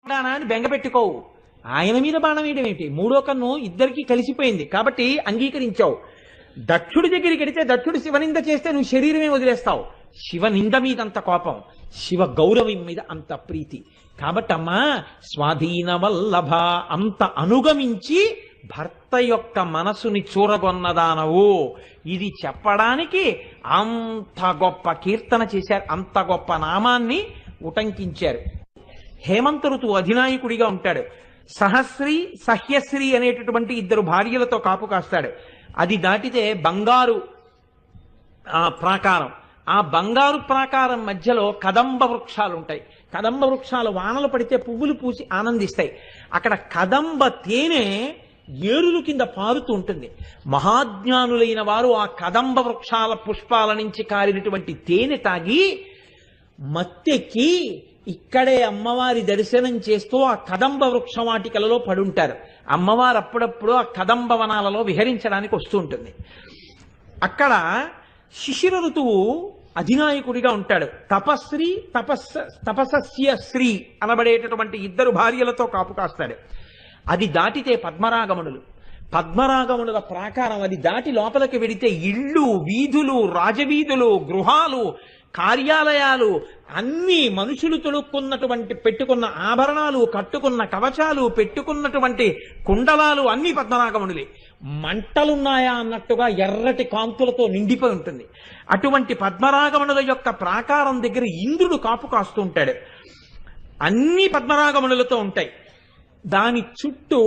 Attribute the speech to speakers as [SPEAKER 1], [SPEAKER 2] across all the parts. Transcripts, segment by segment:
[SPEAKER 1] అని బెంగ పెట్టుకోవు. ఆయన మీద బాణం వేయడం ఏంటి? మూడో కన్ను ఇద్దరికి కలిసిపోయింది కాబట్టి అంగీకరించావు. దక్షుడి దగ్గరికి వెడితే దక్షుడు శివనింద చేస్తే నువ్వు శరీరమే వదిలేస్తావు. శివనింద మీద అంత కోపం, శివ గౌరవం మీద అంత ప్రీతి. కాబట్టమ్మా స్వాధీన వల్లభ, అంత అనుగమించి భర్త యొక్క మనసుని చూరగొన్నదానవు. ఇది చెప్పడానికి అంత గొప్ప కీర్తన చేశారు, అంత గొప్ప నామాన్ని ఉటంకించారు. హేమంత ఋతువు అధినాయకుడిగా ఉంటాడు. సహస్రి సహ్యశ్రీ అనేటటువంటి ఇద్దరు భార్యలతో కాపు కాస్తాడు. అది దాటితే బంగారు ప్రాకారం. ఆ బంగారు ప్రాకారం మధ్యలో కదంబ వృక్షాలు ఉంటాయి. కదంబ వృక్షాలు వానలు పడితే పువ్వులు పూసి ఆనందిస్తాయి. అక్కడ కదంబ తేనె ఏరులు కింద పారుతూ ఉంటుంది. మహాజ్ఞానులైన వారు ఆ కదంబ వృక్షాల పుష్పాల నుంచి కారినటువంటి తేనె తాగి మత్తెక్కి ఇక్కడే అమ్మవారి దర్శనం చేస్తూ ఆ కదంబ వృక్షవాటికలలో పడుంటారు. అమ్మవారు అప్పుడప్పుడు ఆ కదంబ వనాలలో విహరించడానికి వస్తూ ఉంటుంది. అక్కడ శిశిర ఋతువు అధినాయకుడిగా ఉంటాడు. తపశ్రీ తపస్య శ్రీ అనబడేటటువంటి ఇద్దరు భార్యలతో కాపు కాస్తాడు. అది దాటితే పద్మరాగమణులు. పద్మరాగమణుల ప్రాకారం అది దాటి లోపలికి వెడితే ఇళ్ళు, వీధులు, రాజవీధులు, గృహాలు, కార్యాలయాలు, అన్ని మనుషులు తొడుక్కున్నటువంటి పెట్టుకున్న ఆభరణాలు, కట్టుకున్న కవచాలు, పెట్టుకున్నటువంటి కుండలాలు అన్ని పద్మరాగమణులే. మంటలున్నాయా అన్నట్టుగా ఎర్రటి కాంతులతో నిండిపోయి ఉంటుంది. అటువంటి పద్మరాగమణుల యొక్క ప్రాకారం దగ్గర ఇంద్రుడు కాపు కాస్తూ ఉంటాడు. అన్ని పద్మరాగమణులతో ఉంటాయి. దాని చుట్టూ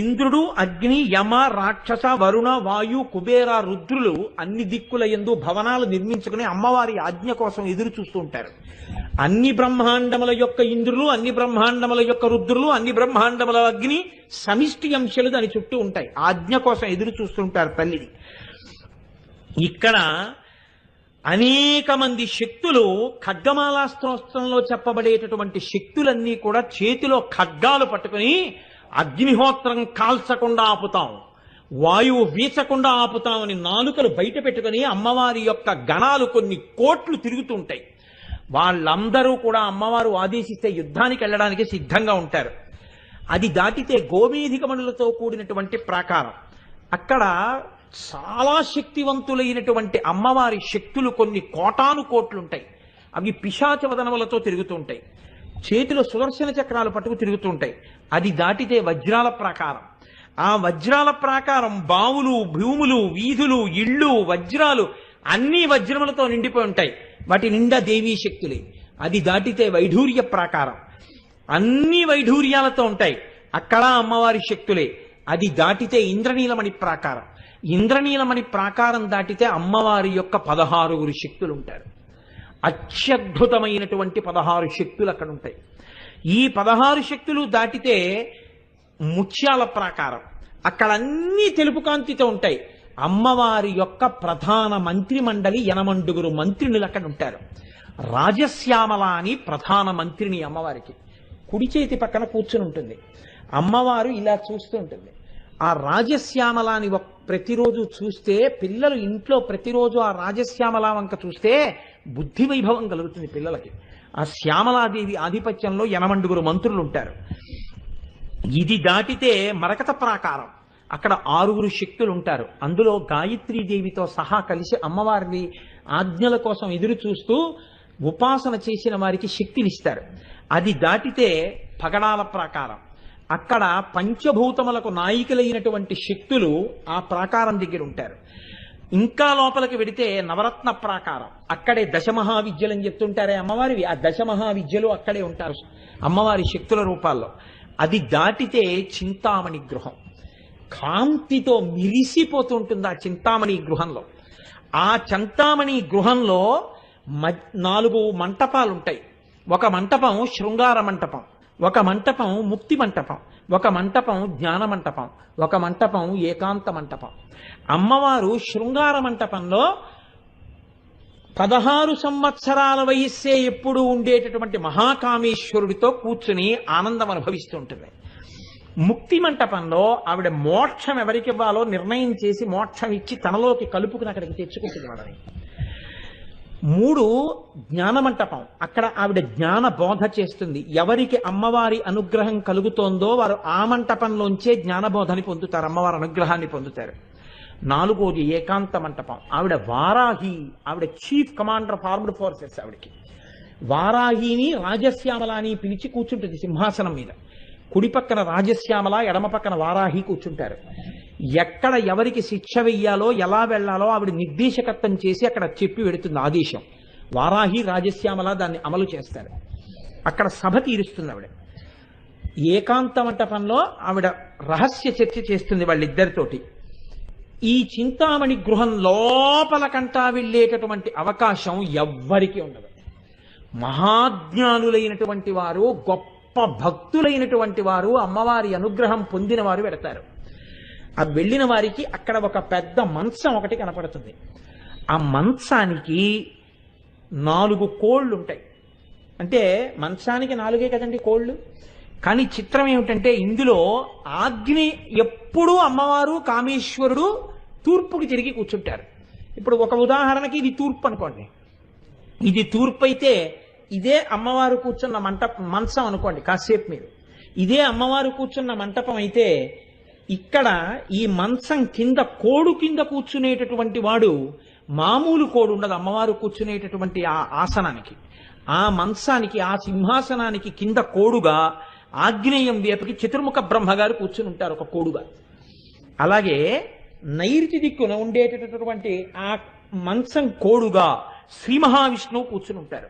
[SPEAKER 1] ఇంద్రుడు, అగ్ని, యమ, రాక్షస, వరుణ, వాయు, కుబేర, రుద్రులు అన్ని దిక్కుల యందు భవనాలు నిర్మించుకుని అమ్మవారి ఆజ్ఞ కోసం ఎదురు చూస్తూ ఉంటారు. అన్ని బ్రహ్మాండముల యొక్క ఇంద్రులు, అన్ని బ్రహ్మాండముల యొక్క రుద్రులు, అన్ని బ్రహ్మాండముల అగ్ని సమిష్టి అంశాలు దాని చుట్టూ ఉంటాయి. ఆజ్ఞ కోసం ఎదురు చూస్తుంటారు తల్లిని. ఇక్కడ అనేక మంది శక్తులు, ఖడ్గమాలా స్తోత్రంలో చెప్పబడేటటువంటి శక్తులన్నీ కూడా చేతిలో ఖడ్గాలు పట్టుకుని అగ్నిహోత్రం కాల్చకుండా ఆపుతాం, వాయువు వీచకుండా ఆపుతామని నాలుకలు బయట పెట్టుకుని అమ్మవారి యొక్క గణాలు కొన్ని కోట్లు తిరుగుతుంటాయి. వాళ్ళందరూ కూడా అమ్మవారు ఆదేశిస్తే యుద్ధానికి వెళ్ళడానికి సిద్ధంగా ఉంటారు. అది దాటితే గోమేధికమణులతో కూడినటువంటి ప్రాకారం. అక్కడ చాలా శక్తివంతులైనటువంటి అమ్మవారి శక్తులు కొన్ని కోటాను కోట్లుంటాయి. అవి పిశాచవదనములతో తిరుగుతుంటాయి. చేతిలో సుదర్శన చక్రాలు పట్టుకు తిరుగుతుంటాయి. అది దాటితే వజ్రాల ప్రాకారం. ఆ వజ్రాల ప్రాకారం బావులు, భూములు, వీధులు, ఇళ్ళు, వజ్రాలు అన్ని వజ్రములతో నిండిపోయి ఉంటాయి. వాటి నిండా దేవీ శక్తులే. అది దాటితే వైఢూర్య ప్రాకారం. అన్ని వైఢూర్యాలతో ఉంటాయి. అక్కడ అమ్మవారి శక్తులే. అది దాటితే ఇంద్రనీలమణి ప్రాకారం. ఇంద్రనీలమణి ప్రాకారం దాటితే అమ్మవారి యొక్క 16 శక్తులు ఉంటారు. అత్యద్భుతమైనటువంటి 16 శక్తులు అక్కడ ఉంటాయి. ఈ 16 శక్తులు దాటితే ముత్యాల ప్రాకారం. అక్కడ అన్ని తెలుపు కాంతితో ఉంటాయి. అమ్మవారి యొక్క ప్రధాన మంత్రి మండలి 8 మంత్రినులు అక్కడ ఉంటారు. రాజశ్యామల అని ప్రధాన మంత్రిని అమ్మవారికి కుడి చేతి పక్కన కూర్చుని ఉంటుంది. అమ్మవారు ఇలా చూస్తూ ఉంటుంది. ఆ రాజశ్యామలాని ప్రతిరోజు చూస్తే పిల్లలు ఇంట్లో ప్రతిరోజు ఆ రాజశ్యామల వంక చూస్తే బుద్ధి వైభవం కలుగుతుంది పిల్లలకి. ఆ శ్యామలాదేవి ఆధిపత్యంలో 8 మంత్రులు ఉంటారు. ఇది దాటితే మరకత ప్రాకారం. అక్కడ 6 శక్తులు ఉంటారు. అందులో గాయత్రీదేవితో సహా కలిసి అమ్మవారిని ఆజ్ఞల కోసం ఎదురు చూస్తూ ఉపాసన చేసిన వారికి శక్తినిస్తారు. అది దాటితే పగడాల ప్రాకారం. అక్కడ పంచభూతములకు నాయికలైనటువంటి శక్తులు ఆ ప్రాకారం దగ్గర ఉంటారు. ఇంకా లోపలికి వెడితే నవరత్న ప్రాకారం. అక్కడే దశమహావిద్యలని చెప్తుంటారే అమ్మవారివి, ఆ దశమహావిద్యలు అక్కడే ఉంటారు అమ్మవారి శక్తుల రూపాల్లో. అది దాటితే చింతామణి గృహం. కాంతితో మిరిసిపోతుంటుంది ఆ చింతామణి గృహంలో. ఆ చింతామణి గృహంలో 4 మంటపాలు ఉంటాయి. ఒక మంటపం శృంగార మంటపం, ఒక మంటపం ముక్తి మంటపం, ఒక మంటపం జ్ఞాన మంటపం, ఒక మంటపం ఏకాంత మంటపం. అమ్మవారు శృంగార మంటపంలో 16 సంవత్సరాల వయస్సే ఎప్పుడు ఉండేటటువంటి మహాకామేశ్వరుడితో కూర్చుని ఆనందం అనుభవిస్తూ ఉంటుంది. ముక్తి మంటపంలో ఆవిడ మోక్షం ఎవరికి ఇవ్వాలో నిర్ణయం చేసి మోక్షం ఇచ్చి తనలోకి కలుపుకుని అక్కడికి తెచ్చుకుంటుంది వాళ్ళని. మూడు జ్ఞానమంటపం. అక్కడ ఆవిడ జ్ఞాన బోధ చేస్తుంది. ఎవరికి అమ్మవారి అనుగ్రహం కలుగుతోందో వారు ఆ మంటపంలోంచే జ్ఞానబోధని పొందుతారు, అమ్మవారి అనుగ్రహాన్ని పొందుతారు. నాలుగోది ఏకాంత మంటపం. ఆవిడ వారాహి, ఆవిడ chief commander of armed forces. ఆవిడకి వారాహిని రాజశ్యామల అని పిలిచి కూర్చుంటుంది సింహాసనం మీద. కుడి పక్కన రాజశ్యామల, ఎడమ పక్కన వారాహి కూర్చుంటారు. ఎక్కడ ఎవరికి శిక్ష వెయ్యాలో ఎలా వెళ్లాలో ఆవిడ నిర్దేశకత్వం చేసి అక్కడ చెప్పి పెడుతుంది ఆదేశం. వారాహి రాజశ్యామల దాన్ని అమలు చేస్తారు. అక్కడ సభ తీరుస్తుంది ఆవిడ. ఏకాంత మంటపంలో ఆవిడ రహస్య చర్చ చేస్తుంది వాళ్ళిద్దరితోటి. ఈ చింతామణి గృహం లోపల కంటా వెళ్ళేటటువంటి అవకాశం ఎవ్వరికీ ఉండదు. మహాజ్ఞానులైనటువంటి వారు, గొప్ప భక్తులైనటువంటి వారు, అమ్మవారి అనుగ్రహం పొందిన వారు వెడతారు. ఆ వెళ్ళిన వారికి అక్కడ ఒక పెద్ద మంచం ఒకటి కనపడుతుంది. ఆ మంచానికి 4 కోళ్ళు ఉంటాయి. అంటే మంచానికి 4 కదండి కోళ్ళు. కానీ చిత్రం ఏమిటంటే ఇందులో ఆగ్ని ఎప్పుడూ అమ్మవారు కామేశ్వరుడు తూర్పుకి తిరిగి కూర్చుంటారు. ఇప్పుడు ఒక ఉదాహరణకి ఇది తూర్పు అనుకోండి. ఇది తూర్పు అయితే ఇదే అమ్మవారు కూర్చున్న మంచం అనుకోండి కాసేపు మీరు. ఇదే అమ్మవారు కూర్చున్న మంటపం అయితే ఇక్కడ ఈ మంచం కింద కోడు కింద కూర్చునేటటువంటి వాడు మామూలు కోడు ఉండదు. అమ్మవారు కూర్చునేటటువంటి ఆ ఆసనానికి, ఆ మంచానికి, ఆ సింహాసనానికి కింద కోడుగా ఆగ్నేయం వైపుకి చతుర్ముఖ బ్రహ్మగారు కూర్చుని ఉంటారు ఒక కోడుగా. అలాగే నైరుతి దిక్కున ఉండేటటువంటి ఆ మంచం కోడుగా శ్రీ మహావిష్ణువు కూర్చుని ఉంటారు.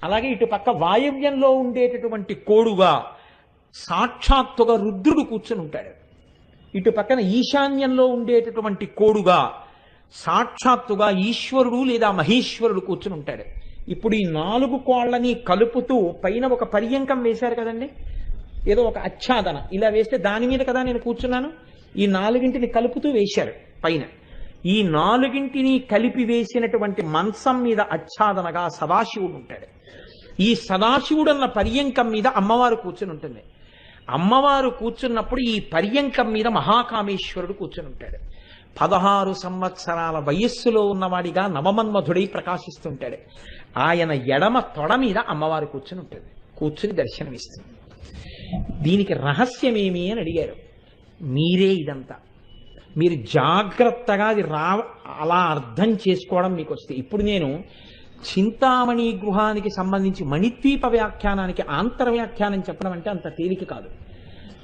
[SPEAKER 1] అలాగే ఇటు పక్క వాయవ్యంలో ఉండేటటువంటి కోడుగా సాక్షాత్తుగా రుద్రుడు కూర్చుని ఉంటాడు. ఇటు పక్కన ఈశాన్యంలో ఉండేటటువంటి కోడుగా సాక్షాత్తుగా ఈశ్వరుడు లేదా మహేశ్వరుడు కూర్చుని ఉంటాడు. ఇప్పుడు ఈ 4 కోళ్ళని కలుపుతూ పైన ఒక పర్యంకం వేశారు కదండి, ఏదో ఒక ఆచ్ఛాదన ఇలా వేస్తే దాని మీద కదా నేను కూర్చున్నాను. ఈ 4ని కలుపుతూ వేశారు పైన. ఈ 4ని కలిపి వేసినటువంటి మంచం మీద ఆచ్ఛాదనగా సదాశివుడు ఉంటాడు. ఈ సదాశివుడు అన్న పర్యంకం మీద అమ్మవారు కూర్చుని ఉంటుంది. అమ్మవారు కూర్చున్నప్పుడు ఈ పర్యంకం మీద మహాకామేశ్వరుడు కూర్చుని ఉంటాడు. 16 సంవత్సరాల వయస్సులో ఉన్నవాడిగా నవమన్మధుడై ప్రకాశిస్తుంటాడు. ఆయన ఎడమ తొడ మీద అమ్మవారు కూర్చుని ఉంటుంది, కూర్చుని దర్శనమిస్తుంది. దీనికి రహస్యమేమి అని అడిగారు. మీరే ఇదంతా మీరు జాగ్రత్తగా అది అలా అర్థం చేసుకోవడం మీకు వస్తే. ఇప్పుడు నేను చింతామణి గృహానికి సంబంధించి మణిద్వీప వ్యాఖ్యానానికి ఆంతర్వ్యాఖ్యానం చెప్పడం అంటే అంత తేలిక కాదు.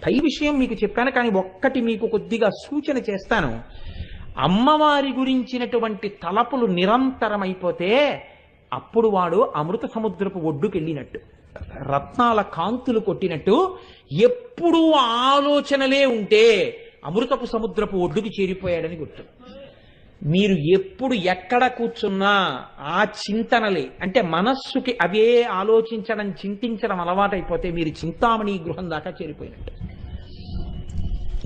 [SPEAKER 1] పై విషయం మీకు చెప్పాను, కానీ ఒక్కటి మీకు కొద్దిగా సూచన చేస్తాను. అమ్మవారి గురించినటువంటి తలపులు నిరంతరమైపోతే అప్పుడు వాడు అమృత సముద్రపు ఒడ్డుకు వెళ్ళినట్టు, రత్నాల కాంతులు కొట్టినట్టు. ఎప్పుడూ ఆలోచనలే ఉంటే అమృతపు సముద్రపు ఒడ్డుకి చేరిపోయాడని గుర్తు. మీరు ఎప్పుడు ఎక్కడ కూర్చున్నా ఆ చింతనలే, అంటే మనస్సుకి అవే ఆలోచించడం, చింతించడం అలవాటైపోతే మీరు చింతామణి గృహం దాకా చేరిపోయినట్టు.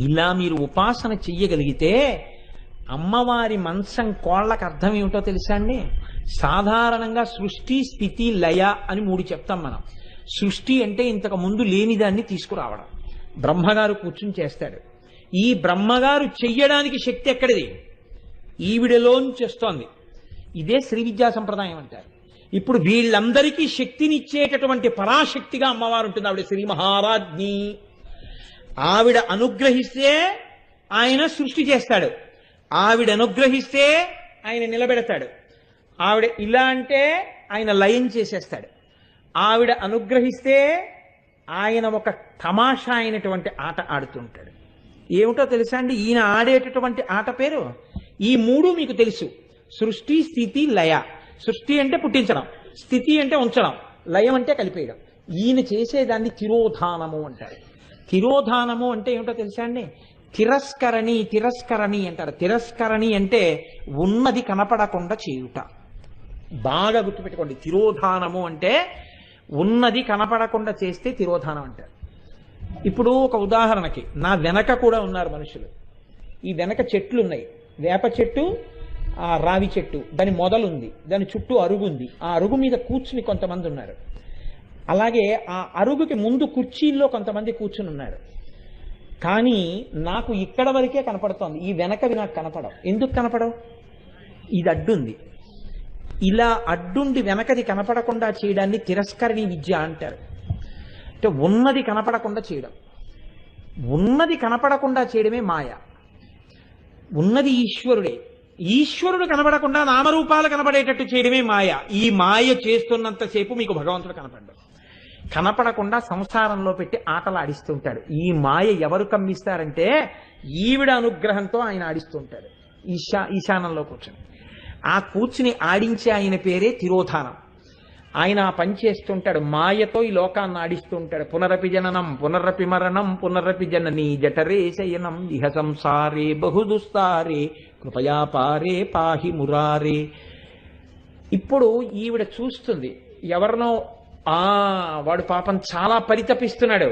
[SPEAKER 1] ఇలా మీరు ఉపాసన చెయ్యగలిగితే అమ్మవారి మంచం కోళ్ళకు అర్థం ఏమిటో తెలుసా అండి? సాధారణంగా సృష్టి, స్థితి, లయ అని 3 చెప్తాం మనం. సృష్టి అంటే ఇంతకు ముందు లేనిదాన్ని తీసుకురావడం. బ్రహ్మగారు కూర్చుని చేస్తాడు. ఈ బ్రహ్మగారు చెయ్యడానికి శక్తి ఎక్కడిది? ఈవిడలోంచి వస్తోంది. ఇదే శ్రీ విద్యా సంప్రదాయం అంటారు. ఇప్పుడు వీళ్ళందరికీ శక్తినిచ్చేటటువంటి పరాశక్తిగా అమ్మవారు ఉంటుంది. ఆవిడ శ్రీ మహారాజ్ఞి. ఆవిడ అనుగ్రహిస్తే ఆయన సృష్టి చేస్తాడు, ఆవిడ అనుగ్రహిస్తే ఆయన నిలబెడతాడు. ఆవిడ ఇలా అంటే ఆయన లయం చేసేస్తాడు. ఆవిడ అనుగ్రహిస్తే ఆయన ఒక తమాషా అయినటువంటి ఆట ఆడుతుంటాడు. ఏమిటో తెలుసా అండి? ఈయన ఆడేటటువంటి ఆట పేరు ఈ 3 మీకు తెలుసు: సృష్టి, స్థితి, లయ. సృష్టి అంటే పుట్టించడం, స్థితి అంటే ఉంచడం, లయం అంటే కలిపేయడం. ఈయన చేసేదాన్ని తిరోధానము అంటారు. తిరోధానము అంటే ఏమిటో తెలుసా అండి? తిరస్కరణి, తిరస్కరణి అంటారు. తిరస్కరణి అంటే ఉన్నది కనపడకుండా చేయుట. బాగా గుర్తుపెట్టుకోండి. తిరోధానము అంటే ఉన్నది కనపడకుండా చేస్తే తిరోధానం అంటారు. ఇప్పుడు ఒక ఉదాహరణకి, నా వెనక కూడా ఉన్నారు మనుషులు. ఈ వెనక చెట్లు ఉన్నాయి, వేప చెట్టు, ఆ రావి చెట్టు, దాని మొదలుంది, దాని చుట్టూ అరుగు ఉంది. ఆ అరుగు మీద కూర్చుని కొంతమంది ఉన్నారు. అలాగే ఆ అరుగుకి ముందు కుర్చీల్లో కొంతమంది కూర్చుని ఉన్నారు. కానీ నాకు ఇక్కడ వరకే కనపడుతోంది, ఈ వెనకవి నాకు కనపడవు. ఎందుకు కనపడవు? ఇది అడ్డుంది. ఇలా అడ్డుండి వెనకది కనపడకుండా చేయడాన్ని తిరస్కరణి విద్య అంటారు. అంటే ఉన్నది కనపడకుండా చేయడం. ఉన్నది కనపడకుండా చేయడమే మాయ. ఉన్నది ఈశ్వరుడే. ఈశ్వరుడు కనపడకుండా నామరూపాలు కనపడేటట్టు చేయడమే మాయ. ఈ మాయ చేస్తున్నంతసేపు మీకు భగవంతుడు కనపడ్డాడు. కనపడకుండా సంసారంలో పెట్టి ఆటలు ఆడిస్తుంటాడు. ఈ మాయ ఎవరు కమ్మిస్తారంటే ఈవిడ అనుగ్రహంతో ఆయన ఆడిస్తుంటాడు. ఈశానంలో కూర్చొని ఆ కూర్చుని ఆడించే ఆయన పేరే తిరోధానం. ఆయన ఆ పని చేస్తుంటాడు. మాయతో ఈ లోకాన్ని ఆడిస్తూ ఉంటాడు. పునరపి జననం పునరపి మరణం పునరపి జననీ జఠరే శయనం ఇహ సంసారే బహుదుస్తారే కృపయా పారే పాహి మురారే. ఇప్పుడు ఈవిడ చూస్తుంది ఎవరినో, వాడు పాపం చాలా పరితపిస్తున్నాడు,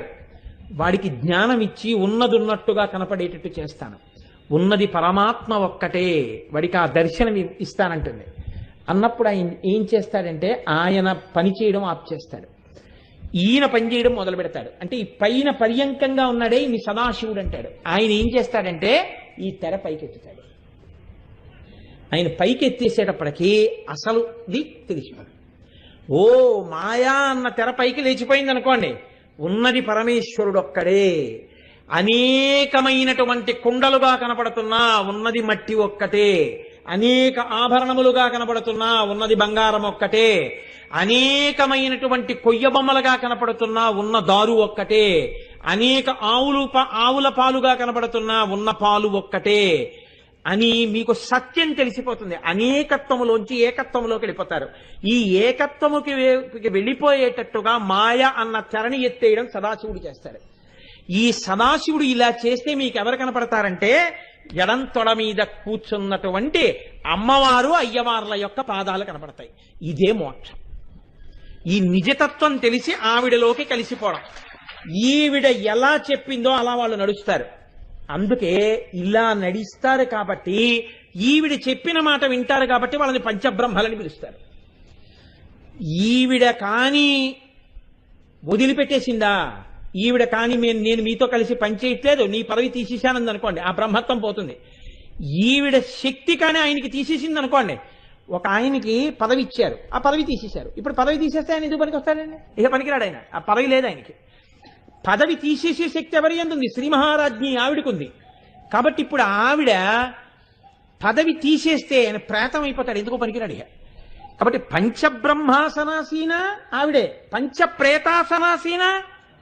[SPEAKER 1] వాడికి జ్ఞానం ఇచ్చి ఉన్నదున్నట్టుగా కనపడేటట్టు చేస్తాను, ఉన్నది పరమాత్మ ఒక్కటే, వాడికి ఆ దర్శనం ఇస్తానంటుంది. అన్నప్పుడు ఆయన ఏం చేస్తాడంటే ఆయన పని చేయడం ఆప్ చేస్తాడు, ఈయన పని చేయడం మొదలు పెడతాడు. అంటే ఈ పైన పర్యంకంగా ఉన్నాడే ఈ సదాశివుడు అంటాడు. ఆయన ఏం చేస్తాడంటే ఈ తెర పైకెత్తుతాడు. ఆయన పైకెత్తేసేటప్పటికీ అసలుది తెలిసిపోతుంది. ఓ మాయా అన్న తెర పైకి లేచిపోయింది అనుకోండి, ఉన్నది పరమేశ్వరుడు ఒక్కడే. అనేకమైనటువంటి కుండలుగా కనపడుతున్నా ఉన్నది మట్టి ఒక్కటే. అనేక ఆభరణములుగా కనపడుతున్నా ఉన్నది బంగారం ఒక్కటే. అనేకమైనటువంటి కొయ్య బొమ్మలుగా కనపడుతున్నా ఉన్న దారు ఒక్కటే. అనేక ఆవుల పాలుగా కనపడుతున్నా ఉన్న పాలు ఒక్కటే అని మీకు సత్యం తెలిసిపోతుంది. అనేకత్వములోంచి ఏకత్వములోకి వెళ్ళిపోతారు. ఈ ఏకత్వముకి వెళ్ళిపోయేటట్టుగా మాయ అన్న తెరని ఎత్తేయడం సదాశివుడు చేస్తాడు. ఈ సదాశివుడు ఇలా చేస్తే మీకు ఎవరు కనపడతారంటే ఎడం తొడ మీద కూర్చున్నటువంటి అమ్మవారు అయ్యవార్ల యొక్క పాదాలు కనపడతాయి. ఇదే మోక్షం. ఈ నిజతత్వం తెలిసి ఆవిడలోకి కలిసిపోవడం. ఈవిడ ఎలా చెప్పిందో అలా వాళ్ళు నడుస్తారు. అందుకే ఇలా నడిస్తారు కాబట్టి, ఈవిడ చెప్పిన మాట వింటారు కాబట్టి వాళ్ళని పంచబ్రహ్మలని పిలుస్తారు. ఈవిడ కానీ వదిలిపెట్టేసిందా, ఈవిడ కానీ నేను మీతో కలిసి పనిచేయట్లేదు, నీ పదవి తీసేశానంది అనుకోండి, ఆ బ్రహ్మత్వం పోతుంది. ఈవిడ శక్తి కానీ ఆయనకి తీసేసింది అనుకోండి, ఒక ఆయనకి పదవి ఇచ్చారు, ఆ పదవి తీసేశారు. ఇప్పుడు పదవి తీసేస్తే ఆయన ఎందుకు పనికి వస్తాడండి? ఇక పనికిరాడు ఆయన. ఆ పదవి లేదు ఆయనకి. పదవి తీసేసే శక్తి ఎవరి ఎందుంది? శ్రీ మహారాజ్ఞి ఆవిడకుంది. కాబట్టి ఇప్పుడు ఆవిడ పదవి తీసేస్తే ఆయన ప్రేతం అయిపోతాడు, ఎందుకు పనికిరాడు ఇక. కాబట్టి పంచబ్రహ్మాసనాసీన ఆవిడే, పంచప్రేతాసనాసీన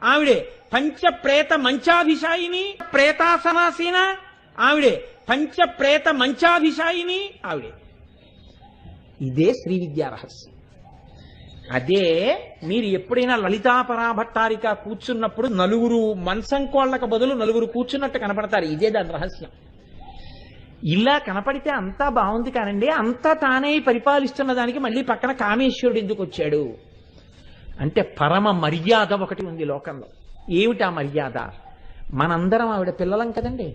[SPEAKER 1] ఆవిడే, పంచప్రేత మంచాభిషాయిని ప్రేతాసనాసీన ఆవిడే, పంచప్రేత మంచాభిషాయిని ఆవిడే. ఇదే శ్రీ విద్యా రహస్యం. అదే మీరు ఎప్పుడైనా లలితాపరాభట్టారిక కూర్చున్నప్పుడు నలుగురు మంచంకోళ్లకు బదులు నలుగురు కూర్చున్నట్టు కనపడతారు. ఇదే దాని రహస్యం. ఇలా కనపడితే అంతా బాగుంది కానండి, అంతా తానే పరిపాలిస్తున్న దానికి మళ్ళీ పక్కన కామేశ్వరుడు ఎందుకు వచ్చాడు అంటే పరమ మర్యాద ఒకటి ఉంది లోకంలో. ఏమిటి ఆ మర్యాద? మనందరం ఆవిడ పిల్లలం కదండి,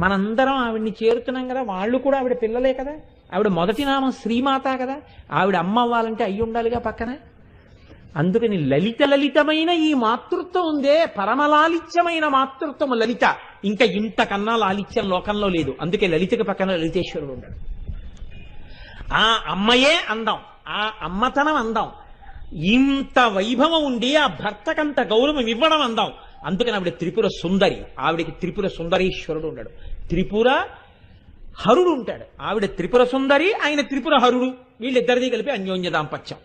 [SPEAKER 1] మనందరం ఆవిడ్ని చేరుతున్నాం కదా, వాళ్ళు కూడా ఆవిడ పిల్లలే కదా. ఆవిడ మొదటి నామం శ్రీమాత కదా, ఆవిడ అమ్మ అవ్వాలంటే అయ్యి ఉండాలిగా పక్కన. అందుకని లలితమైన ఈ మాతృత్వం ఉందే, పరమలాలిత్యమైన మాతృత్వము లలిత. ఇంకా ఇంతకన్నా లాలిత్యం లోకంలో లేదు. అందుకే లలితకి పక్కన లలితేశ్వరుడు ఉన్నాడు. ఆ అమ్మయే అందం, ఆ అమ్మతనం అందం. ఇంత వైభవం ఉండి ఆ భర్తకంత గౌరవం ఇవ్వడం అందం. అందుకని ఆవిడ త్రిపుర సుందరి. ఆవిడకి త్రిపుర సుందరీశ్వరుడు ఉన్నాడు, త్రిపుర హరుడు ఉంటాడు. ఆవిడ త్రిపుర సుందరి, ఆయన త్రిపుర హరుడు. వీళ్ళిద్దరిది కలిపి అన్యోన్య దాంపత్యం.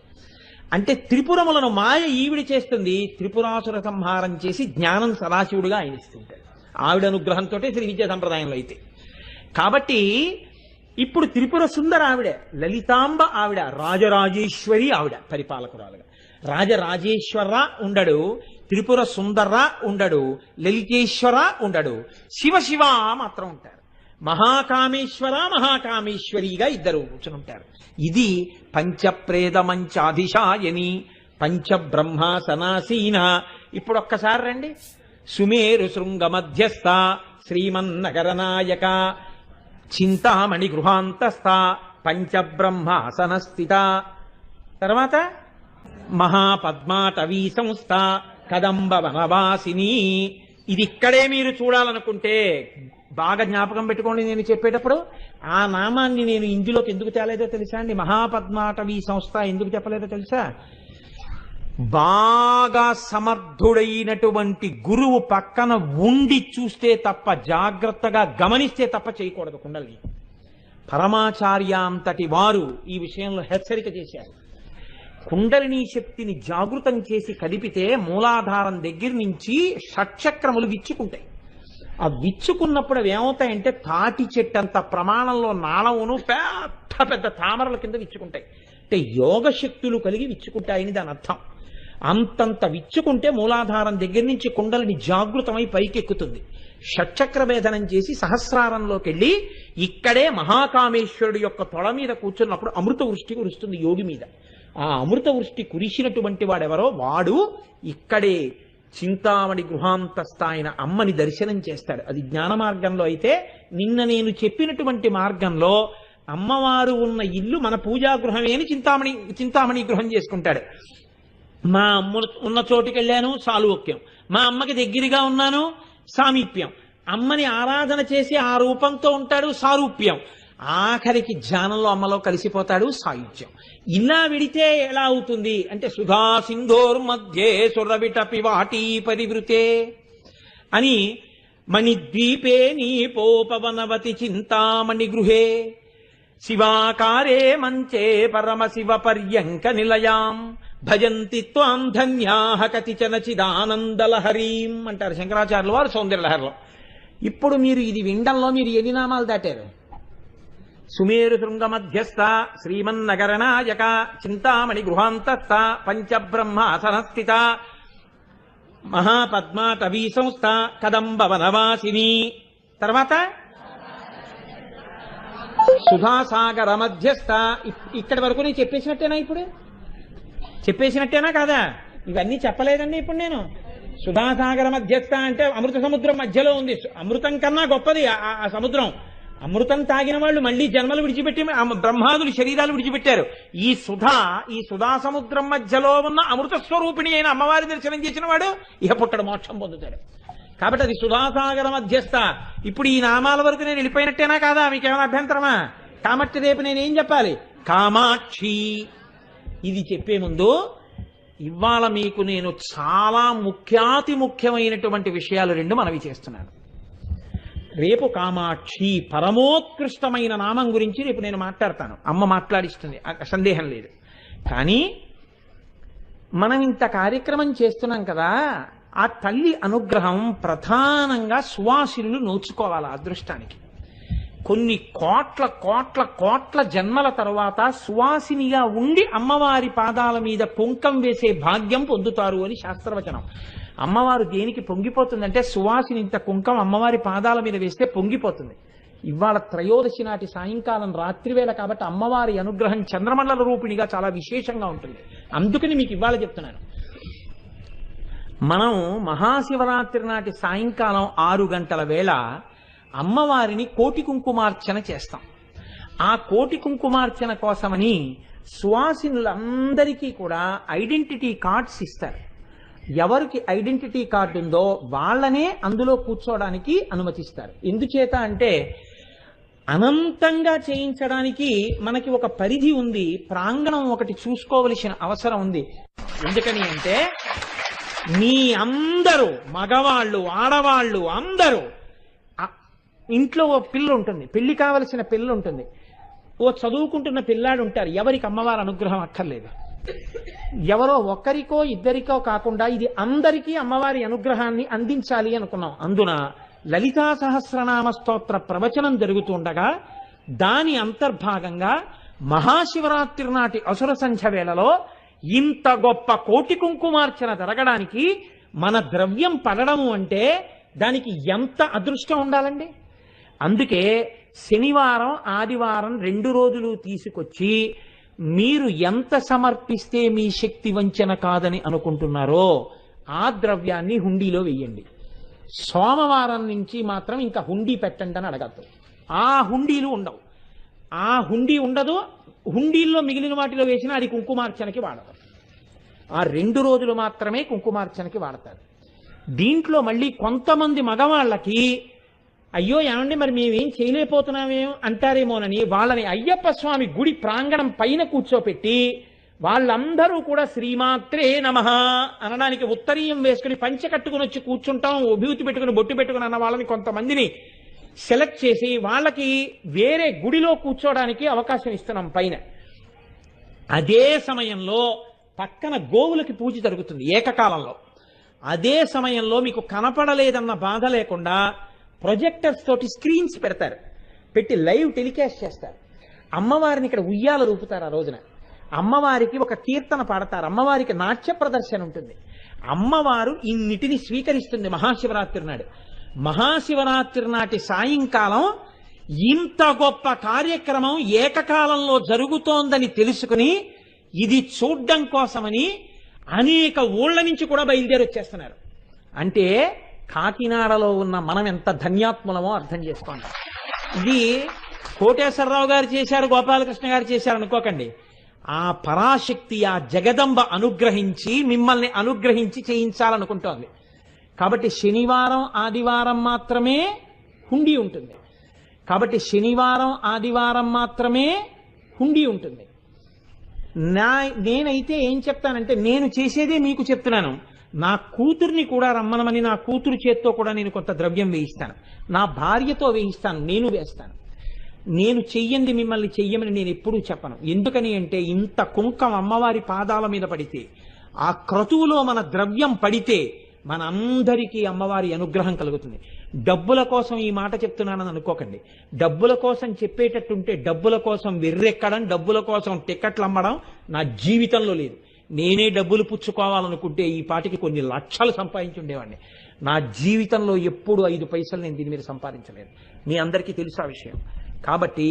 [SPEAKER 1] అంటే త్రిపురములను మాయ ఈవిడ చేస్తుంది. త్రిపురాసుర సంహారం చేసి జ్ఞానం సదాశివుడిగా ఆయన ఇస్తుంటాడు. ఆవిడ అనుగ్రహంతో శ్రీ విద్యా సంప్రదాయంలో అయితే. కాబట్టి ఇప్పుడు త్రిపుర సుందర ఆవిడ, లలితాంబ ఆవిడ, రాజరాజేశ్వరి ఆవిడ పరిపాలకురాలుగా. రాజరాజేశ్వర ఉండడు, త్రిపుర సుందర ఉండడు, లలితేశ్వర ఉండడు, శివ మాత్రం ఉంటారు. మహాకామేశ్వర మహాకామేశ్వరిగా ఇద్దరు కూర్చుంటారు. ఇది పంచప్రేత మంచాధిశాయని పంచబ్రహ్మాసనాసీన. ఇప్పుడు ఒక్కసారి రండి. సుమేరు శృంగ మధ్యస్థ శ్రీమన్నగరనాయక చింతామణి గృహాంతస్థ పంచబ్రహ్మాసనస్థిత. తర్వాత మహాపద్మాటవీ సంస్థ కదంబ వనవాసిని. ఇది ఇక్కడే మీరు చూడాలనుకుంటే బాగా జ్ఞాపకం పెట్టుకోండి నేను చెప్పేటప్పుడు. ఆ నామాన్ని నేను ఇందులోకి ఎందుకు తేలేదో తెలుసా అండి? మహాపద్మాటవీ సంస్థ ఎందుకు చెప్పలేదో తెలుసా? బాగా సమర్థుడైనటువంటి గురువు పక్కన ఉండి చూస్తే తప్ప, జాగ్రత్తగా గమనిస్తే తప్ప చేయకూడదు కుండలిని. పరమాచార్య అంతటి వారు ఈ విషయంలో హెచ్చరిక చేశారు. కుండలిని శక్తిని జాగృతం చేసి కదిపితే మూలాధారం దగ్గర నుంచి షట్చక్రములు విచ్చుకుంటాయి. ఆ విచ్చుకున్నప్పుడు అవి ఏమవుతాయంటే తాటి చెట్టంత ప్రమాణంలో నాళమును పెద్ద పెద్ద తామరల కింద విచ్చుకుంటాయి. అంటే యోగ శక్తులు కలిగి విచ్చుకుంటాయని దాని అర్థం. అంతంత విచ్చుకుంటే మూలాధారం దగ్గర నుంచి కుండలిని జాగృతమై పైకెక్కుతుంది. షట్చక్ర భేదనం చేసి సహస్రారంలోకి వెళ్ళి ఇక్కడే మహాకామేశ్వరుడు యొక్క తొడ మీద కూర్చున్నప్పుడు అమృత వృష్టి కురుస్తుంది యోగి మీద. ఆ అమృత వృష్టి కురిసినటువంటి వాడెవరో వాడు ఇక్కడే చింతామణి గృహాంతస్థ ఆయన అమ్మని దర్శనం చేస్తాడు. అది జ్ఞాన మార్గంలో అయితే, నిన్న నేను చెప్పినటువంటి మార్గంలో అమ్మవారు ఉన్న ఇల్లు మన పూజాగృహమే అని చింతామణి గృహం చేసుకుంటాడు. మా అమ్మ ఉన్న చోటుకి వెళ్ళాను, సాలువక్యం. మా అమ్మకి దగ్గరగా ఉన్నాను, సామీప్యం. అమ్మని ఆరాధన చేసి ఆ రూపంతో ఉంటాడు, సారూప్యం. ఆఖరికి ధ్యానంలో అమ్మలో కలిసిపోతాడు, సాయుధ్యం. ఇలా విడితే ఎలా అవుతుంది అంటే సుధా సింధోర్ మధ్యే సురవిట పివాటీ పరివృతే అని మణిద్వీపే నీపోపవనవతి చింతామణి గృహే శివాకారే మంచే పరమశివ పర్యంక నిలయాం భజంతి త్వాం ధన్యాః కతిచన చిదానందలహరీం అంటారు శంకరాచార్యుల వారు సౌందర్యలహరిలో. ఇప్పుడు మీరు ఇది వినడంలో మీరు ఎన్ని నామాలు దాటారు? సుమేరు శృంగ మధ్యస్థ శ్రీమన్నగరనాయక చింతామణి గృహాంతస్థ పంచబ్రహ్మాసనస్థిత మహాపద్మాటవీ సంస్థ కదంబ వనవాసిని. తర్వాత సుధాసాగర మధ్యస్థ. ఇక్కడి వరకు నేను చెప్పేసినట్టేనా? ఇప్పుడు చెప్పేసినట్టేనా కాదా? ఇవన్నీ చెప్పలేదండి ఇప్పుడు నేను. సుధాసాగర మధ్యస్థ అంటే అమృత సముద్రం మధ్యలో ఉంది. అమృతం కన్నా గొప్పది ఆ సముద్రం. అమృతం తాగిన వాళ్ళు మళ్ళీ జన్మలు విడిచిపెట్టి బ్రహ్మాదులు శరీరాలు విడిచిపెట్టారు. ఈ సుధా సముద్రం మధ్యలో ఉన్న అమృత స్వరూపిణి అయిన అమ్మవారి దర్శనం చేసిన వాడు ఇహ పుట్టడు, మోక్షం పొందుతాడు. కాబట్టి అది సుధాసాగర మధ్యస్థ. ఇప్పుడు ఈ నామాల వరకు నేను వెళ్ళిపోయినట్టేనా కాదా? మీకేమైనా అభ్యంతరమా? కాబట్టి రేపు నేనేం చెప్పాలి? కామాక్షి. ఇది చెప్పే ముందు ఇవాళ మీకు నేను చాలా ముఖ్యాతి ముఖ్యమైనటువంటి విషయాలు రెండు మనవి చేస్తున్నాను. రేపు కామాక్షి పరమోత్కృష్టమైన నామం గురించి రేపు నేను మాట్లాడతాను. అమ్మ మాట్లాడిస్తుంది, సందేహం లేదు. కానీ మనం ఇంత కార్యక్రమం చేస్తున్నాం కదా, ఆ తల్లి అనుగ్రహం ప్రధానంగా సువాసినులు నోచుకోవాలి. అదృష్టానికి కొన్ని కోట్ల కోట్ల కోట్ల జన్మల తరువాత సువాసినిగా ఉండి అమ్మవారి పాదాల మీద కుంకం వేసే భాగ్యం పొందుతారు అని శాస్త్రవచనం. అమ్మవారు దేనికి పొంగిపోతుందంటే సువాసిని ఇంత కుంకం అమ్మవారి పాదాల మీద వేస్తే పొంగిపోతుంది. ఇవాళ త్రయోదశి నాటి సాయంకాలం రాత్రివేళ కాబట్టి అమ్మవారి అనుగ్రహం చంద్రమండల రూపిణిగా చాలా విశేషంగా ఉంటుంది. అందుకని మీకు ఇవాళ చెప్తున్నాను. మనం మహాశివరాత్రి నాటి సాయంకాలం 6 గంటల వేళ అమ్మవారిని కోటి కుంకుమార్చన చేస్తాం. ఆ కోటి కుంకుమార్చన కోసమని సువాసినులందరికీ కూడా ఐడెంటిటీ కార్డ్స్ ఇస్తారు. ఎవరికి ఐడెంటిటీ కార్డు ఉందో వాళ్ళనే అందులో కూర్చోవడానికి అనుమతిస్తారు. ఎందుచేత అంటే అనంతంగా చేయించడానికి మనకి ఒక పరిధి ఉంది, ప్రాంగణం ఒకటి చూసుకోవలసిన అవసరం ఉంది. ఎందుకని అంటే మీ అందరూ మగవాళ్ళు ఆడవాళ్ళు అందరూ ఇంట్లో ఓ పిల్ల ఉంటుంది, పెళ్లి కావలసిన పిల్ల ఉంటుంది, ఓ చదువుకుంటున్న పిల్లాడు ఉంటారు. ఎవరికి అమ్మవారి అనుగ్రహం అక్కర్లేదు. ఎవరో ఒక్కరికో ఇద్దరికో కాకుండా ఇది అందరికీ అమ్మవారి అనుగ్రహాన్ని అందించాలి అనుకున్నాం. అందున లలితా సహస్రనామ స్తోత్ర ప్రవచనం జరుగుతుండగా దాని అంతర్భాగంగా మహాశివరాత్రి నాటి అసుర సంధ్య వేళలో ఇంత గొప్ప కోటి కుంకుమార్చన జరగడానికి మన ద్రవ్యం పడడము అంటే దానికి ఎంత అదృష్టం ఉండాలండి. అందుకే శనివారం ఆదివారం 2 రోజులు తీసుకొచ్చి మీరు ఎంత సమర్పిస్తే మీ శక్తి వంచన కాదని అనుకుంటున్నారో ఆ ద్రవ్యాన్ని హుండీలో వెయ్యండి. సోమవారం నుంచి మాత్రం ఇంకా హుండీ పెట్టండి అని అడగద్దు. ఆ హుండీలు ఉండవు, ఆ హుండీ ఉండదు. హుండీల్లో మిగిలిన వాటిలో వేసినా అది కుంకుమార్చనకి వాడతారు. ఆ 2 రోజులు మాత్రమే కుంకుమార్చనకి వాడతారు. దీంట్లో మళ్ళీ కొంతమంది మగవాళ్ళకి అయ్యో ఏమండి మరి మేమేం చేయలేకపోతున్నామేమో అంటారేమోనని వాళ్ళని అయ్యప్ప స్వామి గుడి ప్రాంగణం పైన కూర్చోపెట్టి వాళ్ళందరూ కూడా శ్రీమాత్రే నమః అనడానికి ఉత్తరీయం వేసుకుని పంచె కట్టుకుని వచ్చి కూర్చుంటాం, విభూతి పెట్టుకుని బొట్టు పెట్టుకుని అన్న వాళ్ళని కొంతమందిని సెలెక్ట్ చేసి వాళ్ళకి వేరే గుడిలో కూర్చోడానికి అవకాశం ఇస్తున్నాం పైన. అదే సమయంలో పక్కన గోవులకి పూజ జరుగుతుంది ఏకకాలంలో. అదే సమయంలో మీకు కనపడలేదన్న బాధ లేకుండా ప్రొజెక్టర్స్ తోటి స్క్రీన్స్ పెడతారు, పెట్టి లైవ్ టెలికాస్ట్ చేస్తారు. అమ్మవారిని ఇక్కడ ఉయ్యాల రూపుతారు. ఆ రోజున అమ్మవారికి ఒక కీర్తన పాడతారు, అమ్మవారికి నాట్య ప్రదర్శన ఉంటుంది. అమ్మవారు ఇన్నిటిని స్వీకరిస్తుంది మహాశివరాత్రి నాడు. మహాశివరాత్రి నాటి సాయంకాలం ఇంత గొప్ప కార్యక్రమం ఏకకాలంలో జరుగుతోందని తెలుసుకుని ఇది చూడ్డం కోసమని అనేక ఊళ్ళ నుంచి కూడా బయలుదేరి వచ్చేస్తున్నారు. అంటే కాకినాడలో ఉన్న మనం ఎంత ధన్యాత్ములమో అర్థం చేసుకోండి. ఇది కోటేశ్వరరావు గారు చేశారు, గోపాలకృష్ణ గారు చేశారు అనుకోకండి. ఆ పరాశక్తి, ఆ జగదంబ అనుగ్రహించి మిమ్మల్ని అనుగ్రహించి చేయించాలనుకుంటోంది. కాబట్టి శనివారం ఆదివారం మాత్రమే హుండీ ఉంటుంది. కాబట్టి శనివారం ఆదివారం మాత్రమే హుండీ ఉంటుంది. నేనైతే ఏం చెప్తానంటే, నేను చేసేదే మీకు చెప్తున్నాను. నా కూతుర్ని కూడా రమ్మనమని నా కూతురు చేత్తో కూడా నేను కొంత ద్రవ్యం వేయిస్తాను, నా భార్యతో వేయిస్తాను, నేను వేస్తాను. నేను చెయ్యండి మిమ్మల్ని చెయ్యమని నేను ఎప్పుడూ చెప్పను. ఎందుకని అంటే ఇంత కుంకం అమ్మవారి పాదాల మీద పడితే, ఆ క్రతువులో మన ద్రవ్యం పడితే మనందరికీ అమ్మవారి అనుగ్రహం కలుగుతుంది. డబ్బుల కోసం ఈ మాట చెప్తున్నానని అనుకోకండి. డబ్బుల కోసం చెప్పేటట్టుంటే డబ్బుల కోసం వెర్రెక్కడం, డబ్బుల కోసం టికెట్లు అమ్మడం నా జీవితంలో లేదు. నేనే డబ్బులు పుచ్చుకోవాలనుకుంటే ఈ పాటికి కొన్ని లక్షలు సంపాదించి ఉండేవాడిని. నా జీవితంలో ఎప్పుడు 5 పైసలు నేను దీని మీద సంపాదించలేదు. మీ అందరికీ తెలుసు ఆ విషయం. కాబట్టి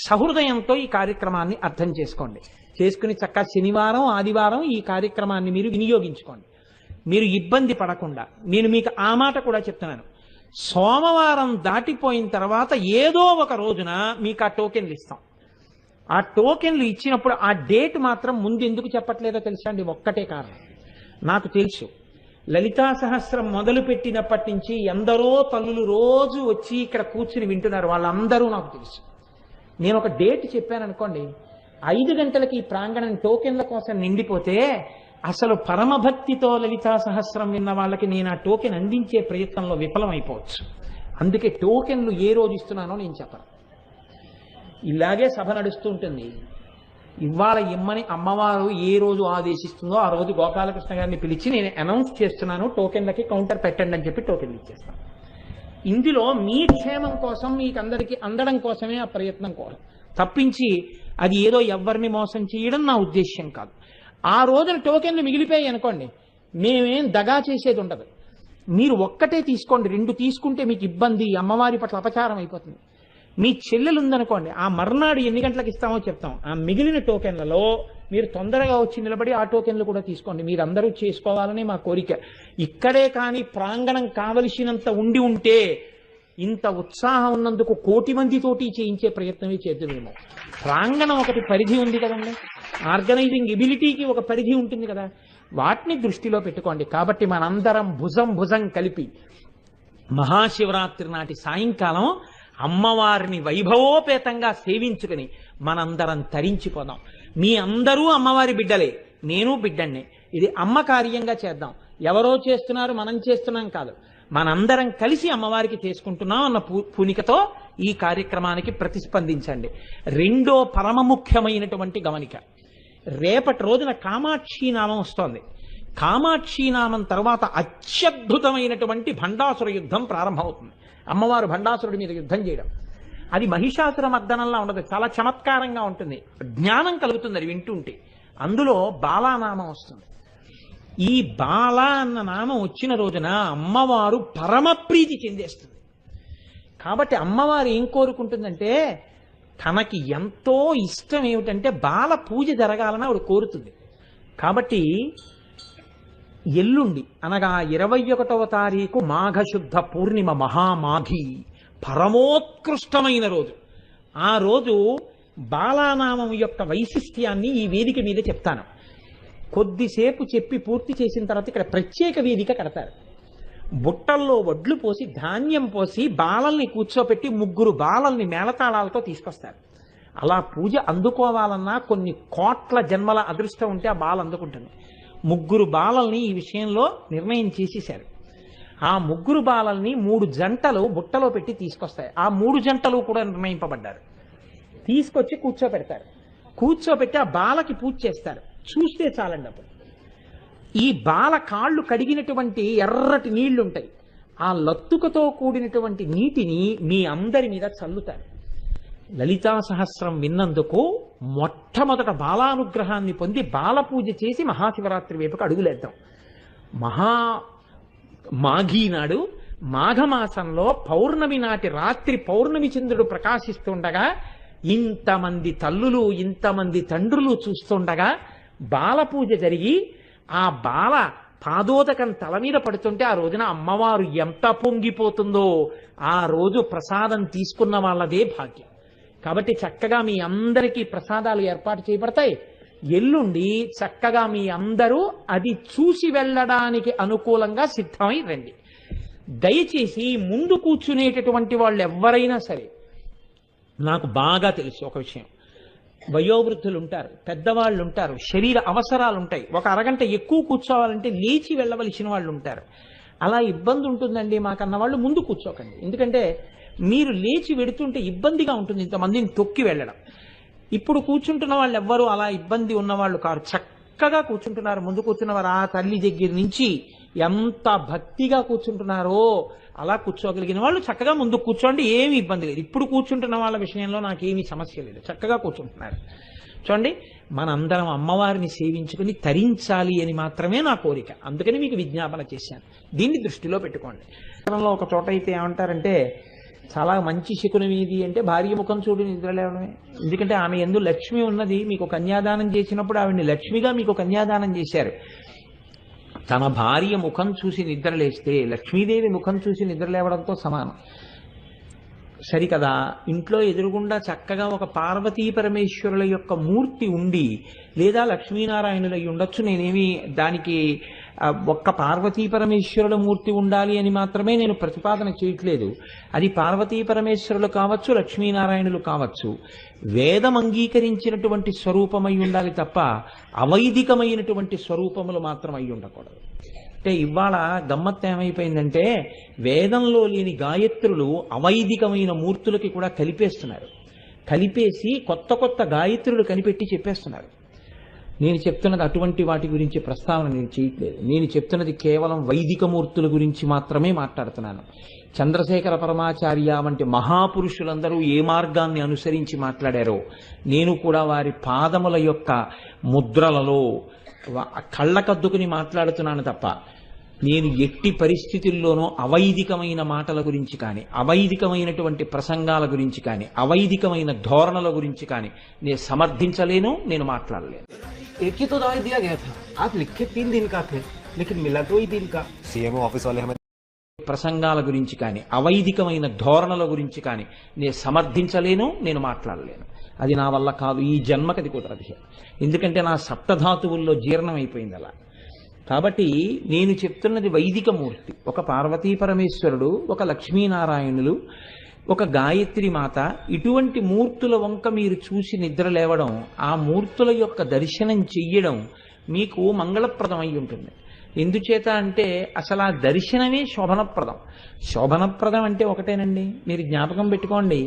[SPEAKER 1] సహృదయంతో ఈ కార్యక్రమాన్ని అర్థం చేసుకోండి. చేసుకుని చక్కగా శనివారం ఆదివారం ఈ కార్యక్రమాన్ని మీరు వినియోగించుకోండి. మీరు ఇబ్బంది పడకుండా. నేను మీకు ఆ మాట కూడా చెప్తున్నాను, సోమవారం దాటిపోయిన తర్వాత ఏదో ఒక రోజున మీకు ఆ టోకెన్లు ఇస్తాం. ఆ టోకెన్లు ఇచ్చినప్పుడు ఆ డేట్ మాత్రం ముందు ఎందుకు చెప్పట్లేదో తెలుసా అండి? ఒక్కటే కారణం. నాకు తెలుసు, లలితా సహస్రం మొదలు పెట్టినప్పటి నుంచి ఎందరో తల్లులు రోజు వచ్చి ఇక్కడ కూర్చుని వింటున్నారు. వాళ్ళందరూ నాకు తెలుసు. నేను ఒక డేట్ చెప్పాను అనుకోండి, 5 గంటలకి ఈ ప్రాంగణం టోకెన్ల కోసం నిండిపోతే అసలు పరమభక్తితో లలితా సహస్రం విన్న వాళ్ళకి నేను ఆ టోకెన్ అందించే ప్రయత్నంలో విఫలమైపోవచ్చు. అందుకే టోకెన్లు ఏ రోజు ఇస్తున్నానో నేను చెప్పను. ఇలాగే సభ నడుస్తూ ఉంటుంది. ఇవాళ ఇమ్మని అమ్మవారు ఏ రోజు ఆదేశిస్తుందో ఆ రోజు గోపాలకృష్ణ గారిని పిలిచి నేను అనౌన్స్ చేస్తున్నాను, టోకెన్లకి కౌంటర్ పెట్టండి అని చెప్పి టోకెన్లు ఇచ్చేస్తాను. ఇందులో మీ క్షేమం కోసం, మీకు అందరికీ అందడం కోసమే ఆ ప్రయత్నం కోసం తప్పించి అది ఏదో ఎవరిని మోసం చేయడం నా ఉద్దేశ్యం కాదు. ఆ రోజున టోకెన్లు మిగిలిపోయాయి అనుకోండి, మేమేం దగా చేసేది ఉండదు. మీరు ఒక్కటే తీసుకోండి, 2 తీసుకుంటే మీకు ఇబ్బంది, అమ్మవారి పట్ల అపచారం అయిపోతుంది. మీ చెల్లెలు ఉందనుకోండి, ఆ మర్నాడు ఎన్ని గంటలకు ఇస్తామో చెప్తాం. ఆ మిగిలిన టోకెన్లలో మీరు తొందరగా వచ్చి నిలబడి ఆ టోకెన్లు కూడా తీసుకోండి. మీరందరూ చేసుకోవాలని మా కోరిక. ఇక్కడే కానీ ప్రాంగణం కావలసినంత ఉండి ఉంటే ఇంత ఉత్సాహం ఉన్నందుకు 1 కోటి మందితోటి చేయించే ప్రయత్నమే చేద్దామేమో. ప్రాంగణం ఒకటి పరిధి ఉంది కదండి, ఆర్గనైజింగ్ ఎబిలిటీకి ఒక పరిధి ఉంటుంది కదా, వాటిని దృష్టిలో పెట్టుకోండి. కాబట్టి మనందరం భుజం కలిపి మహాశివరాత్రి నాటి సాయంకాలం అమ్మవారిని వైభవోపేతంగా సేవించుకుని మనందరం తరించిపోదాం. మీ అందరూ అమ్మవారి బిడ్డలే, నేను బిడ్డన్నే. ఇది అమ్మ కార్యంగా చేద్దాం. ఎవరో చేస్తున్నారు మనం చేస్తున్నాం కాదు, మనందరం కలిసి అమ్మవారికి చేసుకుంటున్నాం అన్న పూనికతో ఈ కార్యక్రమానికి ప్రతిస్పందించండి. రెండో పరమ ముఖ్యమైనటువంటి గమనిక, రేపటి రోజున కామాక్షి నామం వస్తోంది. కామాక్షి నామం తర్వాత అత్యద్భుతమైనటువంటి భండాసుర యుద్ధం ప్రారంభమవుతుంది. అమ్మవారు భండాసురుడి మీద యుద్ధం చేయడం, అది మహిషాసుర మర్దనంలా ఉండదు, చాలా చమత్కారంగా ఉంటుంది, జ్ఞానం కలుగుతుంది అది వింటుంటే. అందులో బాలానామం వస్తుంది. ఈ బాల అన్న నామం వచ్చిన రోజున అమ్మవారు పరమప్రీతి చెందేస్తుంది. కాబట్టి అమ్మవారు ఏం కోరుకుంటుందంటే, తనకి ఎంతో ఇష్టం ఏమిటంటే బాల పూజ జరగాలని ఆవిడ కోరుతుంది. కాబట్టి ఎల్లుండి అనగా 21వ తారీఖు మాఘశుద్ధ పూర్ణిమ మహామాఘి, పరమోత్కృష్టమైన రోజు. ఆ రోజు బాలానామం యొక్క వైశిష్ట్యాన్ని ఈ వేదిక మీద చెప్తాను. కొద్దిసేపు చెప్పి పూర్తి చేసిన తర్వాత ఇక్కడ ప్రత్యేక వేదిక కడతారు. బుట్టల్లో వడ్లు పోసి ధాన్యం పోసి బాలల్ని కూర్చోపెట్టి 3 బాలల్ని మేళతాళాలతో తీసుకొస్తారు. అలా పూజ అందుకోవాలన్నా కొన్ని కోట్ల జన్మల అదృష్టం ఉంటే ఆ బాల అందుకుంటుంది. 3 బాలల్ని ఈ విషయంలో నిర్ణయం చేసేశారు. ఆ 3 బాలల్ని 3 జంటలు బుట్టలో పెట్టి తీసుకొస్తాయి. ఆ 3 జంటలు కూడా నిర్ణయింపబడ్డారు. తీసుకొచ్చి కూర్చోపెడతారు. కూర్చోపెట్టి ఆ బాలకి పూజ చేస్తారు. చూస్తే చాలండి. అప్పుడు ఈ బాల కాళ్ళు కడిగినటువంటి ఎర్రటి నీళ్లు ఉంటాయి. ఆ లత్తుకతో కూడినటువంటి నీటిని మీ అందరి మీద చల్లుతారు. లలితా సహస్రం విన్నందుకు మొట్టమొదట బాలానుగ్రహాన్ని పొంది బాల పూజ చేసి మహాశివరాత్రి వైపుకు అడుగులేద్దాం. మాఘీ నాడు మాఘమాసంలో పౌర్ణమి నాటి రాత్రి పౌర్ణమి చంద్రుడు ప్రకాశిస్తుండగా ఇంతమంది తల్లులు ఇంతమంది తండ్రులు చూస్తుండగా బాల పూజ జరిగి ఆ బాల పాదోదకం తల మీద పడుతుంటే ఆ రోజున అమ్మవారు ఎంత పొంగిపోతుందో ఆ రోజు ప్రసాదం తీసుకున్న వాళ్ళదే భాగ్యం. కాబట్టి చక్కగా మీ అందరికీ ప్రసాదాలు ఏర్పాటు చేయబడతాయి. ఎల్లుండి చక్కగా మీ అందరూ అది చూసి వెళ్ళడానికి అనుకూలంగా సిద్ధమై రండి. దయచేసి ముందు కూర్చునేటటువంటి వాళ్ళు ఎవరైనా సరే, నాకు బాగా తెలుసు ఒక విషయం, వయోవృద్ధులు ఉంటారు, పెద్దవాళ్ళు ఉంటారు, శరీర అవసరాలు ఉంటాయి. ఒక అరగంట ఎక్కువ కూర్చోవాలంటే లేచి వెళ్ళవలసిన వాళ్ళు ఉంటారు. అలా ఇబ్బంది ఉంటుందండి మాకన్న వాళ్ళు ముందు కూర్చోకండి. ఎందుకంటే మీరు లేచి వెడుతుంటే ఇబ్బందిగా ఉంటుంది ఇంతమందిని తొక్కి వెళ్ళడం. ఇప్పుడు కూర్చుంటున్న వాళ్ళు ఎవ్వరూ అలా ఇబ్బంది ఉన్నవాళ్ళు కారు, చక్కగా కూర్చుంటున్నారు. ముందు కూర్చున్నవారు ఆ తల్లి దగ్గర నుంచి ఎంత భక్తిగా కూర్చుంటున్నారో అలా కూర్చోగలిగిన వాళ్ళు చక్కగా ముందు కూర్చోండి, ఏమి ఇబ్బంది లేదు. ఇప్పుడు కూర్చుంటున్న వాళ్ళ విషయంలో నాకేమీ సమస్య లేదు, చక్కగా కూర్చుంటున్నారు. చూడండి, మనందరం అమ్మవారిని సేవించుకుని తరించాలి అని మాత్రమే నా కోరిక. అందుకని మీకు విజ్ఞాపన చేశాను. దీన్ని దృష్టిలో పెట్టుకోండి. ఒక చోట అయితే ఏమంటారంటే, చాలా మంచి శకునం ఏది అంటే భార్య ముఖం చూడు నిద్రలేవడమే. ఎందుకంటే ఆమె యందు లక్ష్మి ఉన్నది. మీకు కన్యాదానం చేసినప్పుడు ఆవిడ్ని లక్ష్మిగా మీకు కన్యాదానం చేశారు. తన భార్య ముఖం చూసి నిద్రలేస్తే లక్ష్మీదేవి ముఖం చూసి నిద్రలేవడంతో సమానం. సరికదా, ఇంట్లో ఎదురుగుండా చక్కగా ఒక పార్వతీ పరమేశ్వరుల యొక్క మూర్తి ఉండి, లేదా లక్ష్మీనారాయణులు అయి ఉండొచ్చు, నేనేమి దానికి ఒక్క పార్వతీ పరమేశ్వరుల మూర్తి ఉండాలి అని మాత్రమే నేను ప్రతిపాదన చేయట్లేదు. అది పార్వతీ పరమేశ్వరులు కావచ్చు, లక్ష్మీనారాయణులు కావచ్చు, వేదం అంగీకరించినటువంటి స్వరూపమై ఉండాలి తప్ప అవైదికమైనటువంటి స్వరూపములు మాత్రం అయి ఉండకూడదు. అంటే ఇవాళ గమ్మత్తు ఏమైపోయిందంటే, వేదంలో లేని గాయత్రులు అవైదికమైన మూర్తులకి కూడా కలిపేస్తున్నారు. కలిపేసి కొత్త కొత్త గాయత్రులు కనిపెట్టి చెప్పేస్తున్నారు. నేను చెప్తున్నది అటువంటి వాటి గురించి ప్రస్తావన నేను చేయట్లేదు. నేను చెప్తున్నది కేవలం వైదిక మూర్తుల గురించి మాత్రమే మాట్లాడుతున్నాను. చంద్రశేఖర పరమాచార్య వంటి మహాపురుషులందరూ ఏ మార్గాన్ని అనుసరించి మాట్లాడారో నేను కూడా వారి పాదముల యొక్క ముద్రలలో కళ్ళకద్దుకుని మాట్లాడుతున్నాను తప్ప నేను ఎట్టి పరిస్థితుల్లోనూ అవైదికమైన మాటల గురించి కానీ, అవైదికమైనటువంటి ప్రసంగాల గురించి కానీ, అవైదికమైన ధోరణల గురించి కానీ నేను సమర్థించలేను, నేను మాట్లాడలేను.
[SPEAKER 2] एक ही तो दवाई दिया गया था, आप लिखे 3 दिन का थे, लेकिन मिला तो ही दिन का।
[SPEAKER 3] सीएमओ ऑफिस वाले हमें
[SPEAKER 1] ప్రసంగాల గురించి కానీ, అవైదికమైన ధోరణల గురించి కానీ నేను సమర్థించలేను, నేను మాట్లాడలేను. అది నా వల్ల కాదు, ఈ జన్మకది కుదరదు. ఎందుకంటే నా సప్తధాతువుల్లో జీర్ణం అయిపోయింది అలా. కాబట్టి నేను చెప్తున్నది వైదిక మూర్తి, ఒక పార్వతీ పరమేశ్వరుడు, ఒక లక్ష్మీనారాయణులు, ఒక గాయత్రి మాత, ఇటువంటి మూర్తుల వంక మీరు చూసి నిద్ర లేవడం, ఆ మూర్తుల యొక్క దర్శనం చెయ్యడం మీకు మంగళప్రదం అయి ఉంటుంది. ఎందుచేత అంటే అసలు ఆ దర్శనమే శోభనప్రదం. శోభనప్రదం అంటే ఒకటేనండి, మీరు జ్ఞాపకం పెట్టుకోండి,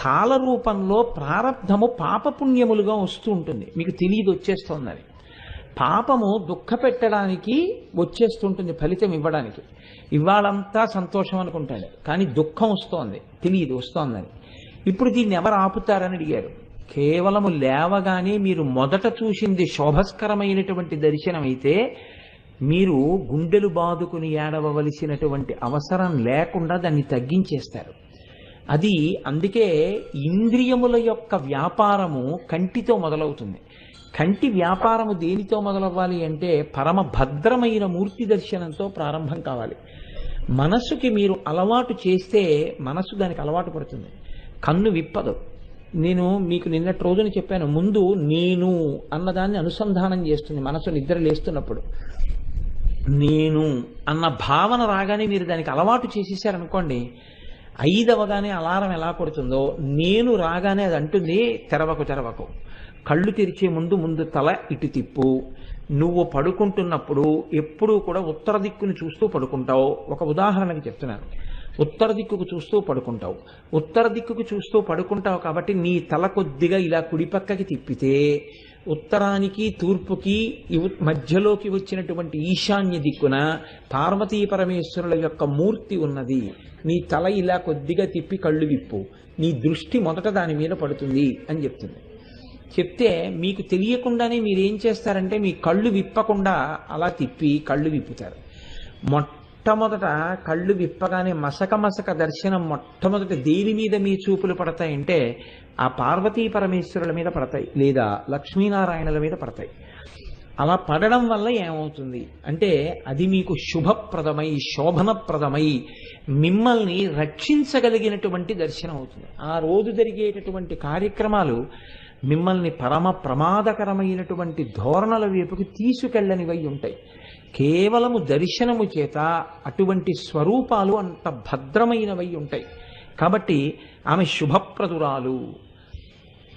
[SPEAKER 1] కాలరూపంలో ప్రారబ్ధము పాపపుణ్యములుగా వస్తూ ఉంటుంది. మీకు తెలియదు వచ్చేస్తుందని. పాపము దుఃఖ పెట్టడానికి వచ్చేస్తుంటుంది, ఫలితం ఇవ్వడానికి. ఇవాళంతా సంతోషం అనుకుంటాడు, కానీ దుఃఖం వస్తోంది, తెలియదు వస్తోందని. ఇప్పుడు దీన్ని ఎవరు ఆపుతారని అడిగారు. కేవలము లేవగానే మీరు మొదట చూసింది శోభస్కరమైనటువంటి దర్శనం అయితే మీరు గుండెలు బాదుకుని ఏడవలసినటువంటి అవసరం లేకుండా దాన్ని తగ్గించేస్తారు. అది అందుకే ఇంద్రియముల యొక్క వ్యాపారము కంటితో మొదలవుతుంది. కంటి వ్యాపారము దేనితో మొదలవ్వాలి అంటే పరమ భద్రమైన మూర్తి దర్శనంతో ప్రారంభం కావాలి. మనస్సుకి మీరు అలవాటు చేస్తే మనస్సు దానికి అలవాటు పడుతుంది, కన్ను విప్పదు. నేను మీకు నిన్నటి రోజున చెప్పాను, ముందు నేను అన్నదాన్ని అనుసంధానం చేస్తుంది మనసు నిద్ర లేస్తున్నప్పుడు. నేను అన్న భావన రాగానే మీరు దానికి అలవాటు చేసేసారనుకోండి, 5 అలారం ఎలా కొడుతుందో నేను రాగానే అది అంటుంది, తెరవకు, కళ్ళు తెరిచే ముందు తల ఇటు తిప్పు. నువ్వు పడుకుంటున్నప్పుడు ఎప్పుడూ కూడా ఉత్తర దిక్కును చూస్తూ పడుకుంటావు. ఒక ఉదాహరణకి చెప్తున్నాను. ఉత్తర దిక్కుకు చూస్తూ పడుకుంటావు. ఉత్తర దిక్కుకు చూస్తూ పడుకుంటావు కాబట్టి నీ తల కొద్దిగా ఇలా కుడిపక్కకి తిప్పితే ఉత్తరానికి తూర్పుకి మధ్యలోకి వచ్చినటువంటి ఈశాన్య దిక్కున పార్వతీ పరమేశ్వరుల యొక్క మూర్తి ఉన్నది. నీ తల ఇలా కొద్దిగా తిప్పి కళ్ళు విప్పు, నీ దృష్టి మొదట దాని మీద పడుతుంది అని చెప్తుంది. చెప్తే మీకు తెలియకుండానే మీరేం చేస్తారంటే మీ కళ్ళు విప్పకుండా అలా తిప్పి కళ్ళు విప్పుతారు. మొట్టమొదట కళ్ళు విప్పగానే మసక దర్శనం మొట్టమొదట దేని మీద మీ చూపులు పడతాయంటే ఆ పార్వతీ పరమేశ్వరుల మీద పడతాయి, లేదా లక్ష్మీనారాయణుల మీద పడతాయి. అలా పడడం వల్ల ఏమవుతుంది అంటే అది మీకు శుభప్రదమై శోభనప్రదమై మిమ్మల్ని రక్షించగలిగినటువంటి దర్శనం అవుతుంది. ఆ రోజు జరిగేటటువంటి కార్యక్రమాలు మిమ్మల్ని పరమ ప్రమాదకరమైనటువంటి ధోరణుల వైపుకి తీసుకెళ్ళనివై ఉంటాయి. కేవలము దర్శనము చేత అటువంటి స్వరూపాలు అంత భద్రమైనవై ఉంటాయి. కాబట్టి ఆమె శుభప్రదురాలు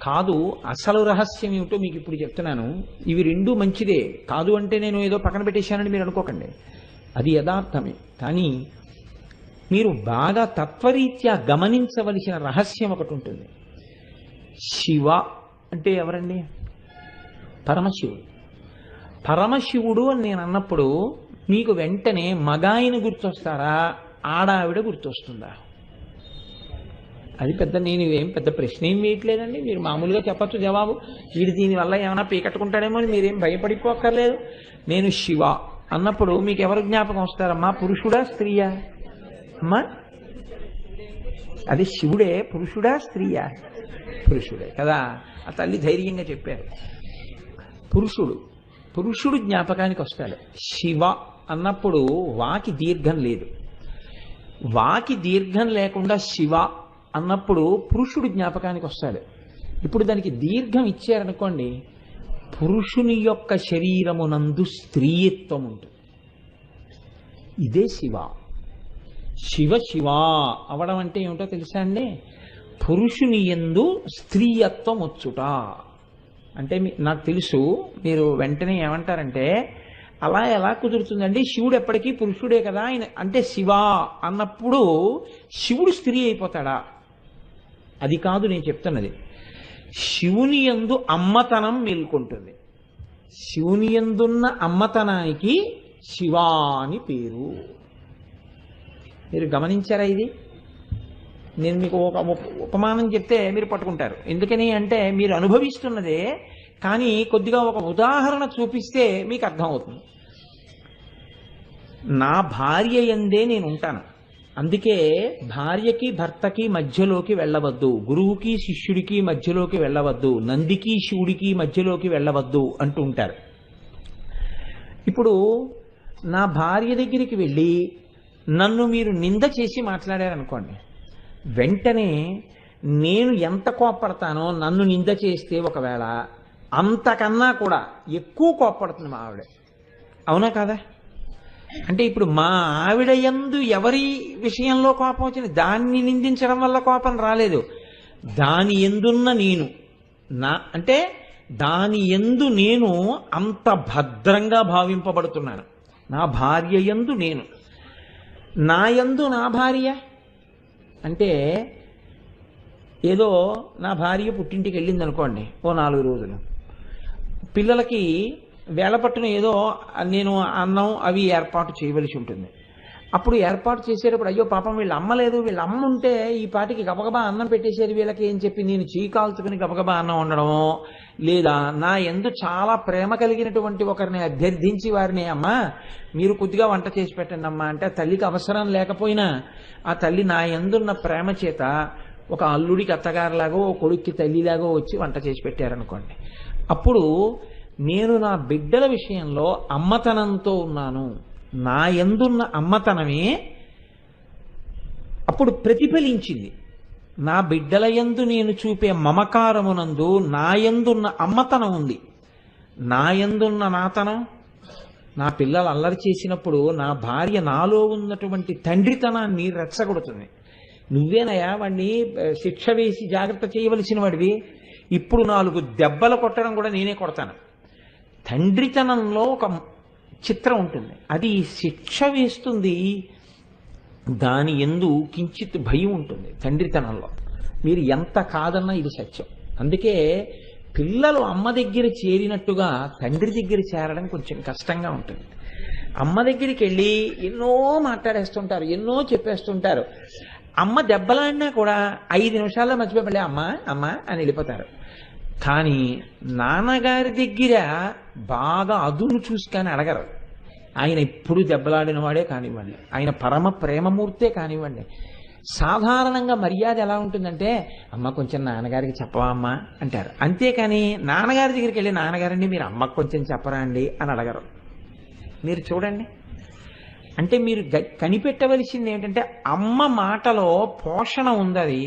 [SPEAKER 1] కాదు. అసలు రహస్యం ఏమిటో మీకు ఇప్పుడు చెప్తున్నాను. ఇవి రెండూ మంచిదే, కాదు అంటే నేను ఏదో పక్కన పెట్టేశానని మీరు అనుకోకండి, అది యథార్థమే. కానీ మీరు బాగా తత్వరీత్యా గమనించవలసిన రహస్యం ఒకటి ఉంటుంది. శివ అంటే ఎవరండి? పరమశివుడు. పరమశివుడు అని నేను అన్నప్పుడు మీకు వెంటనే మగాయన గుర్తొస్తారా, ఆడావిడ గుర్తొస్తుందా? అది నేను ఏం పెద్ద ప్రశ్న ఏం వేయట్లేదండి. మీరు మామూలుగా చెప్పచ్చు జవాబు. వీడు దీనివల్ల ఏమైనా పీకట్టుకుంటాడేమో అని మీరేం భయపడిపోక్కర్లేదు. నేను శివ అన్నప్పుడు మీకు ఎవరు జ్ఞాపకం వస్తారమ్మా? పురుషుడా స్త్రీయా అమ్మా? అది శివుడే. పురుషుడా స్త్రీయా? పురుషుడే కదా. ఆ తల్లి ధైర్యంగా చెప్పారు. పురుషుడు జ్ఞాపకానికి వస్తాడు. శివ అన్నప్పుడు వాకి దీర్ఘం లేదు. వాకి దీర్ఘం లేకుండా శివ అన్నప్పుడు పురుషుడు జ్ఞాపకానికి వస్తాడు. ఇప్పుడు దానికి దీర్ఘం ఇచ్చారనుకోండి, పురుషుని యొక్క శరీరమునందు స్త్రీయత్వం ఉంటుంది. ఇదే శివ. శివ అవడం అంటే ఏమిటో తెలుసా అండి? పురుషుని యందు స్త్రీయత్వం వచ్చుట. అంటే నాకు తెలుసు మీరు వెంటనే ఏమంటారంటే, అలా ఎలా కుదురుతుందండి? శివుడు ఎప్పటికీ పురుషుడే కదా ఆయన అంటే శివ అన్నప్పుడు శివుడు స్త్రీ అయిపోతాడా? అది కాదు నేను చెప్తున్నది. శివుని యందు అమ్మతనం మేల్కొంటుంది. శివుని యందున్న అమ్మతనానికి శివ అని పేరు. మీరు గమనించారా? ఇది నేను మీకు ఒక ఉపమానం చెప్తే మీరు పట్టుకుంటారు. ఎందుకని అంటే మీరు అనుభవిస్తున్నదే, కానీ కొద్దిగా ఒక ఉదాహరణ చూపిస్తే మీకు అర్థమవుతుంది. నా భార్య యందే నేను ఉంటాను. అందుకే భార్యకి భర్తకి మధ్యలోకి వెళ్ళవద్దు, గురువుకి శిష్యుడికి మధ్యలోకి వెళ్ళవద్దు, నందికి శివుడికి మధ్యలోకి వెళ్ళవద్దు అంటూ ఉంటారు. ఇప్పుడు నా భార్య దగ్గరికి వెళ్ళి నన్ను మీరు నింద చేసి మాట్లాడారనుకోండి, వెంటనే నేను ఎంత కోప్పడతానో నన్ను నింద చేస్తే ఒకవేళ అంతకన్నా కూడా ఎక్కువ కోప్పడుతుంది మా ఆవిడ. అవునా కాదా? అంటే ఇప్పుడు మా ఆవిడ యందు ఎవరి విషయంలో కోపం వచ్చింది? దాన్ని నిందించడం వల్ల కోపం రాలేదు. దాని ఎందున్న నేను అంటే దాని ఎందు నేను అంత భద్రంగా భావింపబడుతున్నాను. నా భార్య యందు నేను, నా యందు నా భార్య అంటే ఏదో నా భార్య పుట్టింటికి వెళ్ళింది అనుకోండి, ఓ 4 రోజులు పిల్లలకి వేళపట్టున ఏదో నేను అన్నం అవి ఏర్పాటు చేయవలసి ఉంటుంది. అప్పుడు ఏర్పాటు చేసేటప్పుడు అయ్యో పాపం వీళ్ళ అమ్మ లేదు, వీళ్ళ అమ్మ ఉంటే ఈ పాటికి గబగబా అన్నం పెట్టేసేది వీళ్ళకి అని చెప్పి నేను చేయి కాల్చుకుని గబగబా అన్నం వండడమో, లేదా నా యందు చాలా ప్రేమ కలిగినటువంటి ఒకరిని అభ్యర్థించి వారిని అమ్మ మీరు కొద్దిగా వంట చేసి పెట్టండి అమ్మా అంటే తల్లికి అవసరం లేకపోయినా ఆ తల్లి నా యందున్న ప్రేమ చేత ఒక అల్లుడికి అత్తగారిలాగో ఓ కొడుక్కి తల్లిలాగో వచ్చి వంట చేసి పెట్టారనుకోండి, అప్పుడు నేను నా బిడ్డల విషయంలో అమ్మతనంతో ఉన్నాను. నా యందున్న అమ్మతనమే అప్పుడు ప్రతిఫలించింది. నా బిడ్డల యందు నేను చూపే మమకారమునందు నా యందున్న అమ్మతనం ఉంది. నా యందున్న నాతనం నా పిల్లలు అల్లరి చేసినప్పుడు నా భార్య నాలో ఉన్నటువంటి తండ్రితనాన్ని రెచ్చగొడుతుంది. నువ్వేనయా వాడిని శిక్ష వేసి జాగ్రత్త చేయవలసిన వాడివి, ఇప్పుడు 4 దెబ్బలు కొట్టడం కూడా నేనే కొడతాను. తండ్రితనంలో ఒక చిత్రం ఉంటుంది, అది శిక్ష వేస్తుంది. దాని యందు కించిత్ భయం ఉంటుంది తండ్రితనంలో. మీరు ఎంత కాదన్నా ఇది సత్యం. అందుకే పిల్లలు అమ్మ దగ్గర చేరినట్టుగా తండ్రి దగ్గర చేరడం కొంచెం కష్టంగా ఉంటుంది. అమ్మ దగ్గరికి వెళ్ళి ఎన్నో మాట్లాడేస్తుంటారు, ఎన్నో చెప్పేస్తుంటారు. అమ్మ దెబ్బలాడినా కూడా 5 నిమిషాల్లో మర్చిపోయి అమ్మ అమ్మ అని వెళ్ళిపోతారు. కానీ నాన్నగారి దగ్గర బాగా అదును చూసి కానీ అడగరు. ఆయన ఎప్పుడు దెబ్బలాడిన వాడే కానివ్వండి, ఆయన పరమ ప్రేమమూర్తే కానివ్వండి, సాధారణంగా మర్యాద ఎలా ఉంటుందంటే అమ్మ కొంచెం నాన్నగారికి చెప్పవా అమ్మ అంటారు. అంతేకాని నాన్నగారి దగ్గరికి వెళ్ళి నాన్నగారండి మీరు అమ్మకు కొంచెం చెప్పరా అండి అని అడగరు. మీరు చూడండి, అంటే మీరు కనిపెట్టవలసింది ఏంటంటే అమ్మ మాటలో పోషణ ఉంది.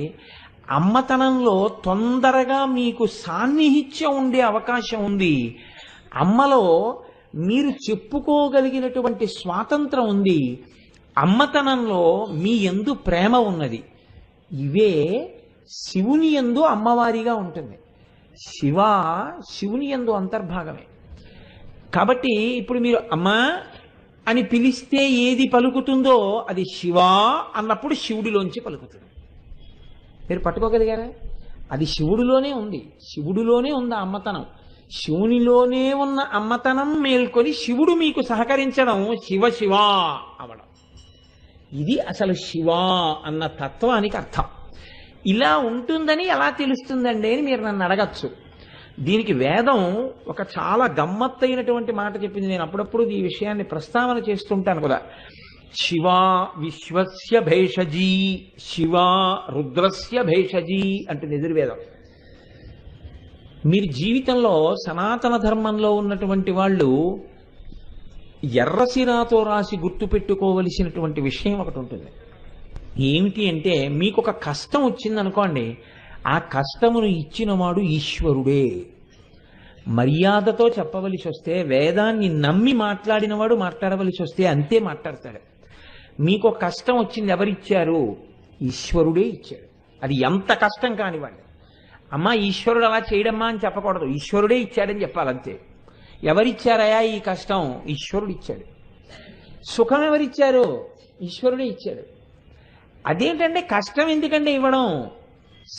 [SPEAKER 1] అమ్మతనంలో తొందరగా మీకు సాన్నిహిత్యం ఉండే అవకాశం ఉంది. అమ్మలో మీరు చెప్పుకోగలిగినటువంటి స్వాతంత్రం ఉంది. అమ్మతనంలో మీ యందు ప్రేమ ఉన్నది. ఇవే శివుని యందు అమ్మవారిగా ఉంటుంది. శివుని యందు అంతర్భాగమే. కాబట్టి ఇప్పుడు మీరు అమ్మా అని పిలిస్తే ఏది పలుకుతుందో అది శివా అన్నప్పుడు శివుడిలోంచి పలుకుతుంది. మీరు పట్టుకోగలిగారా? అది శివుడిలోనే ఉంది. శివుడిలోనే ఉంది ఆ అమ్మతనం. శివునిలోనే ఉన్న అమ్మతనం మేల్కొని శివుడు మీకు సహకరించడం శివ అవడం. ఇది అసలు శివ అన్న తత్వానికి అర్థం. ఇలా ఉంటుందని ఎలా తెలుస్తుందండి అని మీరు నన్ను అడగచ్చు. దీనికి వేదం ఒక చాలా గమ్మత్తైనటువంటి మాట చెప్పింది. నేను అప్పుడప్పుడు ఈ విషయాన్ని ప్రస్తావన చేస్తుంటాను కదా. శివ విశ్వస్య భేషజీ, శివ రుద్రస్య భేషజీ అంటుంది ఎదుర్వేదం. మీరు జీవితంలో సనాతన ధర్మంలో ఉన్నటువంటి వాళ్ళు ఎర్రసిరాతో రాసి గుర్తుపెట్టుకోవలసినటువంటి విషయం ఒకటి ఉంటుంది. ఏమిటి అంటే మీకు ఒక కష్టం వచ్చిందనుకోండి, ఆ కష్టమును ఇచ్చినవాడు ఈశ్వరుడే. మర్యాదతో చెప్పవలసి వస్తే, వేదాన్ని నమ్మి మాట్లాడినవాడు మాట్లాడవలసి వస్తే అంతే మాట్లాడతాడు. మీకు కష్టం వచ్చింది, ఎవరిచ్చారు? ఈశ్వరుడే ఇచ్చాడు. అది ఎంత కష్టం కానివ్వండి. అమ్మా ఈశ్వరుడు అలా చేయడమ్మా అని చెప్పకూడదు, ఈశ్వరుడే ఇచ్చాడని చెప్పాలంతే. ఎవరిచ్చారయా ఈ కష్టం? ఈశ్వరుడు ఇచ్చాడు. సుఖం ఎవరిచ్చారు? ఈశ్వరుడే ఇచ్చాడు. అదేంటంటే కష్టం ఎందుకంటే ఇవ్వడం?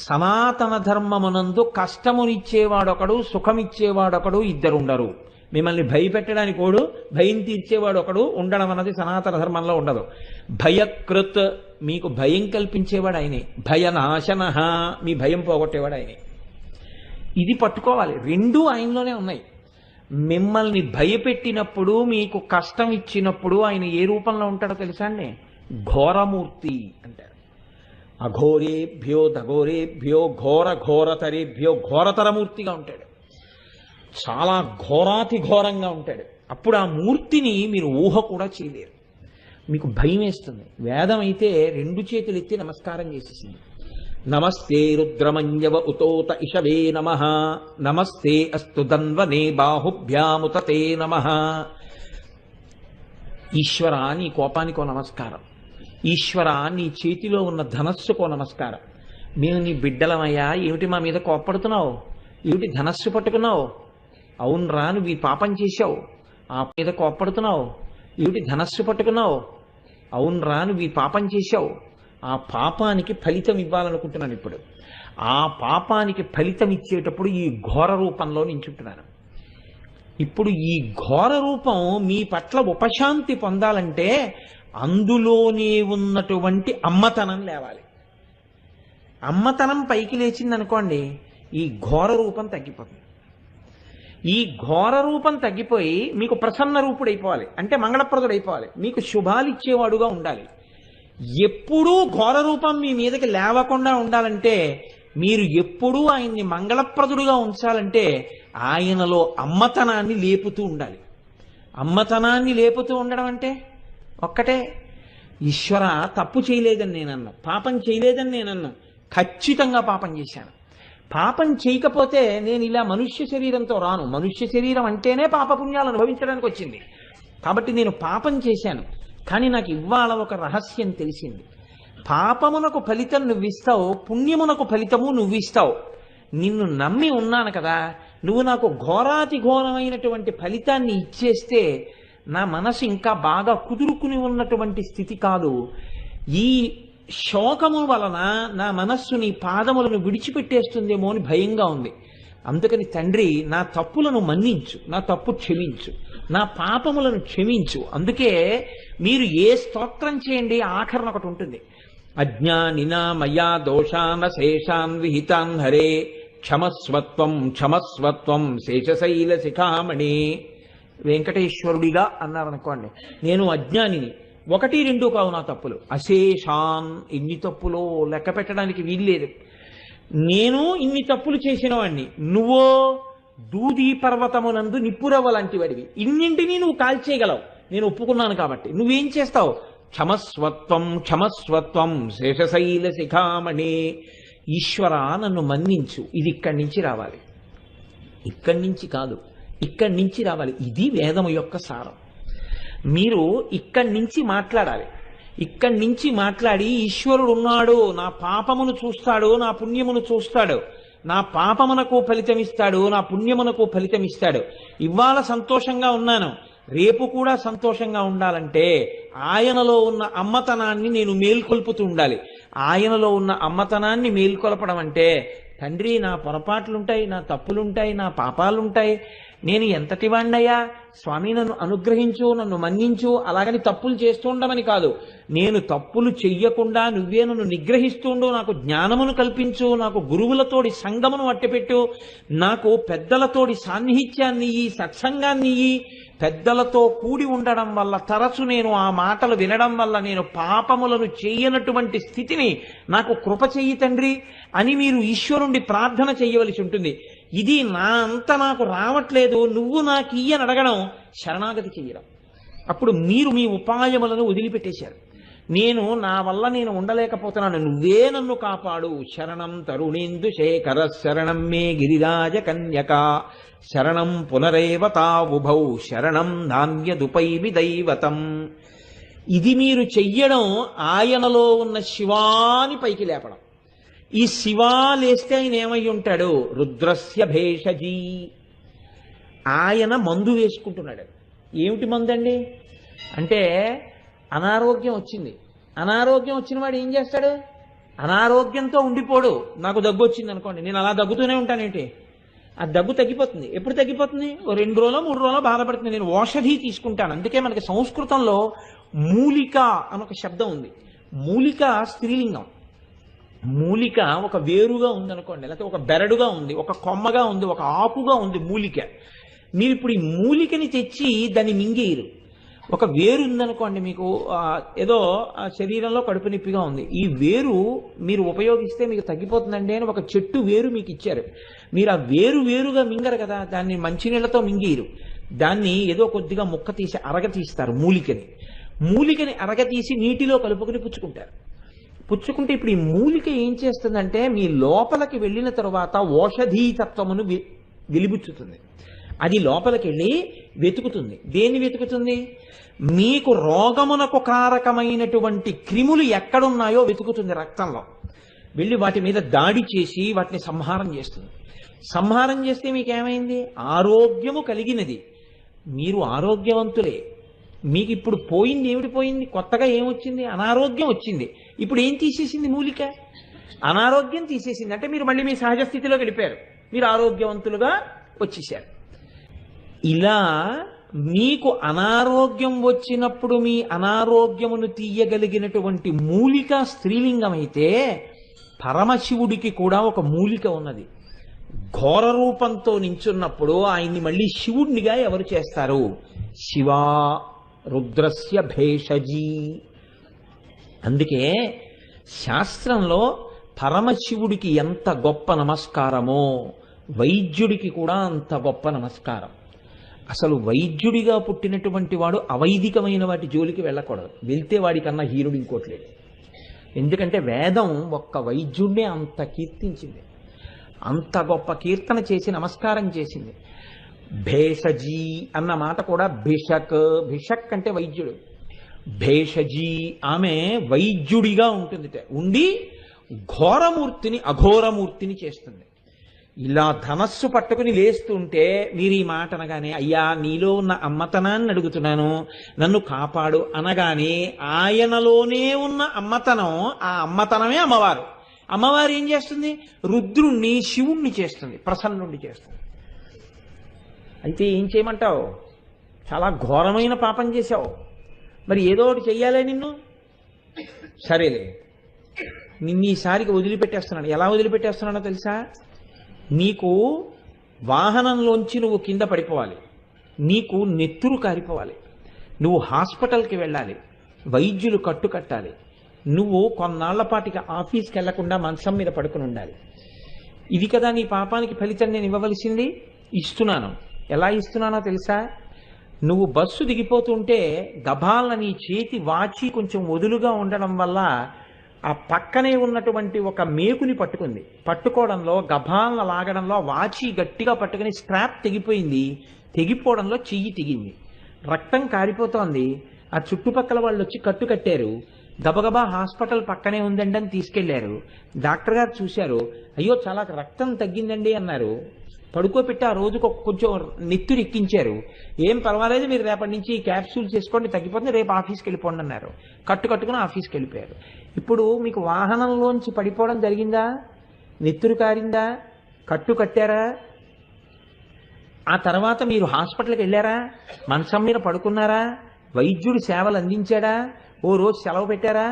[SPEAKER 1] సనాతన ధర్మమునందు కష్టమునిచ్చేవాడొకడు, సుఖమిచ్చేవాడొకడు ఇద్దరుండరు. మిమ్మల్ని భయపెట్టడానికి ఒకడు, భయం తీర్చేవాడు ఒకడు ఉండడం అన్నది సనాతన ధర్మంలో ఉండదు. భయకృత్, మీకు భయం కల్పించేవాడు ఆయనే. భయనాశన, మీ భయం పోగొట్టేవాడు ఆయనే. ఇది పట్టుకోవాలి. రెండూ ఆయనలోనే ఉన్నాయి. మిమ్మల్ని భయపెట్టినప్పుడు, మీకు కష్టం ఇచ్చినప్పుడు ఆయన ఏ రూపంలో ఉంటాడో తెలుసా అండి? ఘోరమూర్తి అంటారు. అఘోరేభ్యో దఘోరేభ్యో ఘోర ఘోరతరేభ్యో ఘోరతరమూర్తిగా ఉంటాడు. చాలా ఘోరాతి ఘోరంగా ఉంటాడు. అప్పుడు ఆ మూర్తిని మీరు ఊహ కూడా చేయలేరు. మీకు భయం వేస్తుంది. వేదం అయితే 2 చేతులు ఎత్తి నమస్కారం చేసేసింది. నమస్తే రుద్రమంజవ ఉతోత ఇషవే నమః, నమస్తే అస్తు ధన్వనే బాహుభ్యాముతతే నమః. ఈశ్వర నీ కోపానికో నమస్కారం, ఈశ్వర నీ చేతిలో ఉన్న ధనస్సుకో నమస్కారం. మేము నీ బిడ్డలమయ్యా, ఏమిటి మా మీద కోప్పడుతున్నావు? ఏమిటి ధనస్సు పట్టుకున్నావు? అవునరా నువ్వు ఈ పాపం చేశావు, ఆ మీద కోప్పడుతున్నావు. ఏమిటి ధనస్సు పట్టుకున్నావు? అవునరా నువ్వు ఈ పాపం చేశావు, ఆ పాపానికి ఫలితం ఇవ్వాలనుకుంటున్నాను. ఇప్పుడు ఆ పాపానికి ఫలితం ఇచ్చేటప్పుడు ఈ ఘోర రూపంలో నించుంటున్నాను. ఇప్పుడు ఈ ఘోర రూపం మీ పట్ల ఉపశాంతి పొందాలంటే అందులోనే ఉన్నటువంటి అమ్మతనం లేవాలి. అమ్మతనం పైకి లేచిందనుకోండి, ఈ ఘోర రూపం తగ్గిపోతుంది. ఈ ఘోర రూపం తగ్గిపోయి మీకు ప్రసన్న రూపుడైపోవాలి, అంటే మంగళప్రదుడైపోవాలి, మీకు శుభాలు ఇచ్చేవాడుగా ఉండాలి. ఎప్పుడూ ఘోర రూపం మీ మీదకి లేవకుండా ఉండాలంటే, మీరు ఎప్పుడూ ఆయన్ని మంగళప్రదుడుగా ఉంచాలంటే ఆయనలో అమ్మతనాన్ని లేపుతూ ఉండాలి. అమ్మతనాన్ని లేపుతూ ఉండడం అంటే ఒక్కటే, ఈశ్వర తప్పు చేయలేదని నేనన్నా, పాపం చేయలేదని నేనన్నా, ఖచ్చితంగా పాపం చేశాను. పాపం చేయకపోతే నేను ఇలా మనుష్య శరీరంతో రాను. మనుష్య శరీరం అంటేనే పాపపుణ్యాలు అనుభవించడానికి వచ్చింది. కాబట్టి నేను పాపం చేశాను. కానీ నాకు ఇవాళ ఒక రహస్యం తెలిసింది. పాపమునకు ఫలితం నువ్విస్తావు, పుణ్యమునకు ఫలితము నువ్విస్తావు. నిన్ను నమ్మి ఉన్నాను కదా, నువ్వు నాకు ఘోరాతి ఘోరమైనటువంటి ఫలితాన్ని ఇచ్చేస్తే నా మనసు ఇంకా బాగా కుదురుకుని ఉన్నటువంటి స్థితి కాదు. ఈ శోకము వలన నా మనస్సు నీ పాదములను విడిచిపెట్టేస్తుందేమో అని భయంగా ఉంది. అందుకని తండ్రి, నా తప్పులను మన్నించు, నా తప్పు క్షమించు, నా పాపములను క్షమించు. అందుకే మీరు ఏ స్తోత్రం చేయండి ఆఖరణ ఒకటి ఉంటుంది, అజ్ఞానినా మయా దోషాన శేషాన్ విహితాన్ హరే క్షమస్వత్వం క్షమస్వత్వం శేషశైల శిఖామణి. వెంకటేశ్వరుడిగా అన్నారనుకోండి, నేను అజ్ఞానిని, 1, 2 కావు నా తప్పులు, అశేషాన్, ఇన్ని తప్పులో లెక్క పెట్టడానికి వీల్లేదు. నేను ఇన్ని తప్పులు చేసిన వాడిని, నువ్వో దూది పర్వతమునందు నిప్పురవ్వ లాంటి వాడివి, ఇన్నింటినీ నువ్వు కాల్చేయగలవు, నేను ఒప్పుకున్నాను కాబట్టి. నువ్వేం చేస్తావు? క్షమస్వత్వం క్షమస్వత్వం శేషశైల శిఖామణి. ఈశ్వర నన్ను మన్నించు. ఇది ఇక్కడి నుంచి రావాలి, ఇక్కడి నుంచి కాదు, ఇక్కడి నుంచి రావాలి. ఇది వేదము యొక్క సారం. మీరు ఇక్కడి నుంచి మాట్లాడాలి. ఇక్కడి నుంచి మాట్లాడి, ఈశ్వరుడు ఉన్నాడు, నా పాపమును చూస్తాడు, నా పుణ్యమును చూస్తాడు, నా పాపమునకు ఫలితమిస్తాడు, నా పుణ్యమునకు ఫలితమిస్తాడు. ఇవాళ సంతోషంగా ఉన్నాను, రేపు కూడా సంతోషంగా ఉండాలంటే ఆయనలో ఉన్న అమ్మతనాన్ని నేను మేల్కొల్పుతూ ఉండాలి. ఆయనలో ఉన్న అమ్మతనాన్ని మేల్కొల్పడం అంటే, తండ్రి నా పొరపాట్లుంటాయి, నా తప్పులుంటాయి, నా పాపాలుంటాయి, నేను ఎంతటి వాణ్ణయ్యా, స్వామి నన్ను అనుగ్రహించు, నన్ను మన్నించు, అలాగని తప్పులు చేస్తూ ఉండమని కాదు. నేను తప్పులు చెయ్యకుండా నువ్వే నన్ను నిగ్రహిస్తుండు, నాకు జ్ఞానమును కల్పించు, నాకు గురువులతోడి సంగమును అట్టపెట్టు, నాకు పెద్దలతోడి సాన్నిహిత్యాన్ని ఇయ్యి, సత్సంగాన్ని ఇయ్యి. పెద్దలతో కూడి ఉండడం వల్ల, తరచు నేను ఆ మాటలు వినడం వల్ల నేను పాపములను చేయనటువంటి స్థితిని నాకు కృప చెయ్యి తండ్రి అని మీరు ఈశ్వరుణ్ణి ప్రార్థన చేయవలసి ఉంటుంది. ఇది నా అంత నాకు రావట్లేదు, నువ్వు నాకు ఇయ్యని అడగడం శరణాగతి చెయ్యడం. అప్పుడు మీరు మీ ఉపాయములను వదిలిపెట్టేశారు. నా వల్ల నేను ఉండలేకపోతున్నాను, నువ్వే నన్ను కాపాడు. శరణం తరుణేందు శేఖర శరణం మే గిరిరాజ కన్యక శరణం పునరేవతావుభౌ శరణం నాణ్యదుపైవి దైవతం. ఇది మీరు చెయ్యడం ఆయనలో ఉన్న శివాని పైకి లేపడం. ఈ శివా లేస్తే ఆయన ఏమై ఉంటాడు? రుద్రస్య భేషజీ. ఆయన మందు వేసుకుంటున్నాడు. ఏమిటి మందు అండి అంటే, అనారోగ్యం వచ్చింది. అనారోగ్యం వచ్చిన వాడు ఏం చేస్తాడు? అనారోగ్యంతో ఉండిపోడు. నాకు దగ్గు వచ్చింది అనుకోండి, నేను అలా దగ్గుతూనే ఉంటానేంటి? ఆ దగ్గు తగ్గిపోతుంది. ఎప్పుడు తగ్గిపోతుంది? 2 రోజులో 3 రోజులో బాధపడుతుంది. నేను ఔషధి తీసుకుంటాను. అందుకే మనకి సంస్కృతంలో మూలిక అని ఒక శబ్దం ఉంది. మూలిక స్త్రీలింగం. మూలిక ఒక వేరుగా ఉంది అనుకోండి, లేకపోతే ఒక బెరడుగా ఉంది, ఒక కొమ్మగా ఉంది, ఒక ఆకుగా ఉంది మూలిక. మీరు ఇప్పుడు ఈ మూలికని తెచ్చి దాన్ని మింగేయరు. ఒక వేరు ఉందనుకోండి, మీకు ఏదో శరీరంలో కడుపు నొప్పిగా ఉంది, ఈ వేరు మీరు ఉపయోగిస్తే మీకు తగ్గిపోతుందండి అని ఒక చెట్టు వేరు మీకు ఇచ్చారు. మీరు ఆ వేరుగా మింగరు కదా, దాన్ని మంచినీళ్లతో మింగేయరు. దాన్ని ఏదో కొద్దిగా ముక్క తీసి అరగతీస్తారు. మూలికని అరగతీసి నీటిలో కలుపుకుని పుచ్చుకుంటారు. పుచ్చుకుంటే ఇప్పుడు ఈ మూలిక ఏం చేస్తుందంటే, మీ లోపలికి వెళ్ళిన తరువాత ఓషధీతత్వమును వెలిబుచ్చుతుంది. అది లోపలికి వెళ్ళి వెతుకుతుంది. దేన్ని వెతుకుతుంది? మీకు రోగమునకు కారకమైనటువంటి క్రిములు ఎక్కడున్నాయో వెతుకుతుంది. రక్తంలో వెళ్ళి వాటి మీద దాడి చేసి వాటిని సంహారం చేస్తుంది. సంహారం చేస్తే మీకేమైంది? ఆరోగ్యము కలిగినది. మీరు ఆరోగ్యవంతులే. మీకు ఇప్పుడు పోయింది ఏమిటి? పోయింది కొత్తగా ఏమొచ్చింది? అనారోగ్యం వచ్చింది. ఇప్పుడు ఏం తీసేసింది? మూలిక అనారోగ్యం తీసేసింది. అంటే మీరు మళ్ళీ మీ సహజ స్థితిలో వెళ్ళిపోయారు, మీరు ఆరోగ్యవంతులుగా వచ్చేసారు. ఇలా మీకు అనారోగ్యం వచ్చినప్పుడు మీ అనారోగ్యమును తీయగలిగినటువంటి మూలిక స్త్రీలింగం అయితే, పరమశివుడికి కూడా ఒక మూలిక ఉన్నది. ఘోర రూపంతో నించున్నప్పుడు ఆయన్ని మళ్ళీ శివుడినిగా ఎవరు చేస్తారు? శివా రుద్రస్య భేషజీ. అందుకే శాస్త్రంలో పరమశివుడికి ఎంత గొప్ప నమస్కారమో వైద్యుడికి కూడా అంత గొప్ప నమస్కారం. అసలు వైద్యుడిగా పుట్టినటువంటి వాడు అవైదికమైన వాటి జోలికి వెళ్ళకూడదు. వెళ్తే వాడికన్నా హీనుడు ఇంకోట్లేదు. ఎందుకంటే వేదం ఒక్క వైద్యుడినే అంత కీర్తించింది, అంత గొప్ప కీర్తన చేసి నమస్కారం చేసింది. భేషజీ అన్న మాట కూడా భిషక్, భిషక్ అంటే వైద్యుడు. భేషజీ ఆమె వైద్యుడిగా ఉంటుంది, ఉండి ఘోరమూర్తిని అఘోరమూర్తిని చేస్తుంది. ఇలా ధనస్సు పట్టుకుని లేస్తుంటే మీరు ఈ మాట అనగానే, అయ్యా నీలో ఉన్న అమ్మతనాన్ని అడుగుతున్నాను, నన్ను కాపాడు అనగానే ఆయనలోనే ఉన్న అమ్మతనం, ఆ అమ్మతనమే అమ్మవారు. అమ్మవారు ఏం చేస్తుంది? రుద్రుణ్ణి శివుణ్ణి చేస్తుంది, ప్రసన్నుణ్ణి చేస్తుంది. అయితే ఏం చేయమంటావు? చాలా ఘోరమైన పాపం చేశావు, మరి ఏదో ఒకటి చెయ్యాలే నిన్ను. సరేలే, నిన్ను ఈసారికి వదిలిపెట్టేస్తున్నాను. ఎలా వదిలిపెట్టేస్తున్నానో తెలుసా? నీకు వాహనంలోంచి నువ్వు కింద పడిపోవాలి, నీకు నెత్తురు కారిపోవాలి, నువ్వు హాస్పిటల్కి వెళ్ళాలి, వైద్యులు కట్టాలి, నువ్వు కొన్నాళ్ల పాటికి ఆఫీస్కి వెళ్లకుండా మంచం మీద పడుకుని ఉండాలి. ఇది కదా నీ పాపానికి ఫలితం నేను ఇవ్వవలసింది. ఇస్తున్నాను. ఎలా ఇస్తున్నానో తెలుసా? నువ్వు బస్సు దిగిపోతుంటే గభాలన నీ చేతి వాచి కొంచెం వదులుగా ఉండడం వల్ల ఆ పక్కనే ఉన్నటువంటి ఒక మేకుని పట్టుకుంది. పట్టుకోవడంలో, గభాలన లాగడంలో వాచి గట్టిగా పట్టుకుని స్ట్రాప్ తెగిపోయింది. తెగిపోవడంలో చెయ్యి తెగింది, రక్తం కారిపోతోంది. ఆ చుట్టుపక్కల వాళ్ళు వచ్చి కట్టారు. గబగబా హాస్పిటల్ పక్కనే ఉందండి అని తీసుకెళ్లారు. డాక్టర్ గారు చూశారు. అయ్యో చాలా రక్తం తగ్గిందండి అన్నారు. పడుకోబెట్టి ఆ రోజుకు కొంచెం నెత్తురు ఎక్కించారు. ఏం పర్వాలేదు, మీరు రేపటి నుంచి క్యాప్సూల్ చేసుకోండి, తగ్గిపోతుంది, రేపు ఆఫీస్కి వెళ్ళిపోండి అన్నారు. కట్టుకుని ఆఫీస్కి వెళ్ళిపోయారు. ఇప్పుడు మీకు వాహనంలోంచి పడిపోవడం జరిగిందా? నెత్తురు కారిందా? కట్టారా? ఆ తర్వాత మీరు హాస్పిటల్కి వెళ్ళారా? మంచం మీద పడుకున్నారా? వైద్యుడు సేవలు అందించాడా? ఓ రోజు సెలవు పెట్టారా?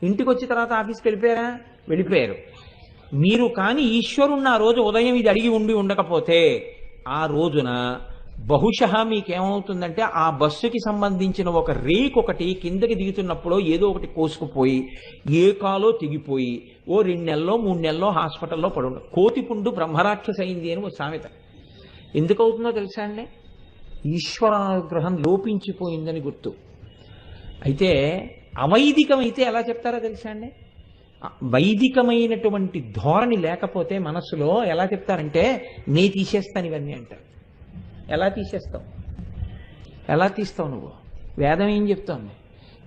[SPEAKER 1] ఇంటికి వచ్చిన తర్వాత ఆఫీస్కి వెళ్ళిపోయారు. మీరు కానీ ఈశ్వరుణ్ణి ఆ రోజు ఉదయం ఇది అడిగి ఉండకపోతే ఆ రోజున బహుశः మీకేమవుతుందంటే ఆ బస్సుకి సంబంధించిన ఒక రేక్ ఒకటి కిందకి దిగుతున్నప్పుడు ఏదో ఒకటి కోసుకుపోయి ఏ కాలో తెగిపోయి ఓ 2 నెలల్లో 3 నెలల్లో హాస్పిటల్లో పడుండు. కోతిపుండు బ్రహ్మరాక్షస అయింది అని ఒక సామెత. ఎందుకు అవుతుందో తెలుసా అండి? ఈశ్వరానుగ్రహం లోపించిపోయిందని గుర్తు. అయితే అవైదికమైతే ఎలా చెప్తారో తెలుసా అండి? వైదికమైనటువంటి ధోరణి లేకపోతే మనసులో ఎలా చెప్తారంటే, నే తీసేస్తాను ఇవన్నీ అంటారు. ఎలా తీసేస్తావు? ఎలా తీస్తావు నువ్వు? వేదం ఏం చెప్తోంది?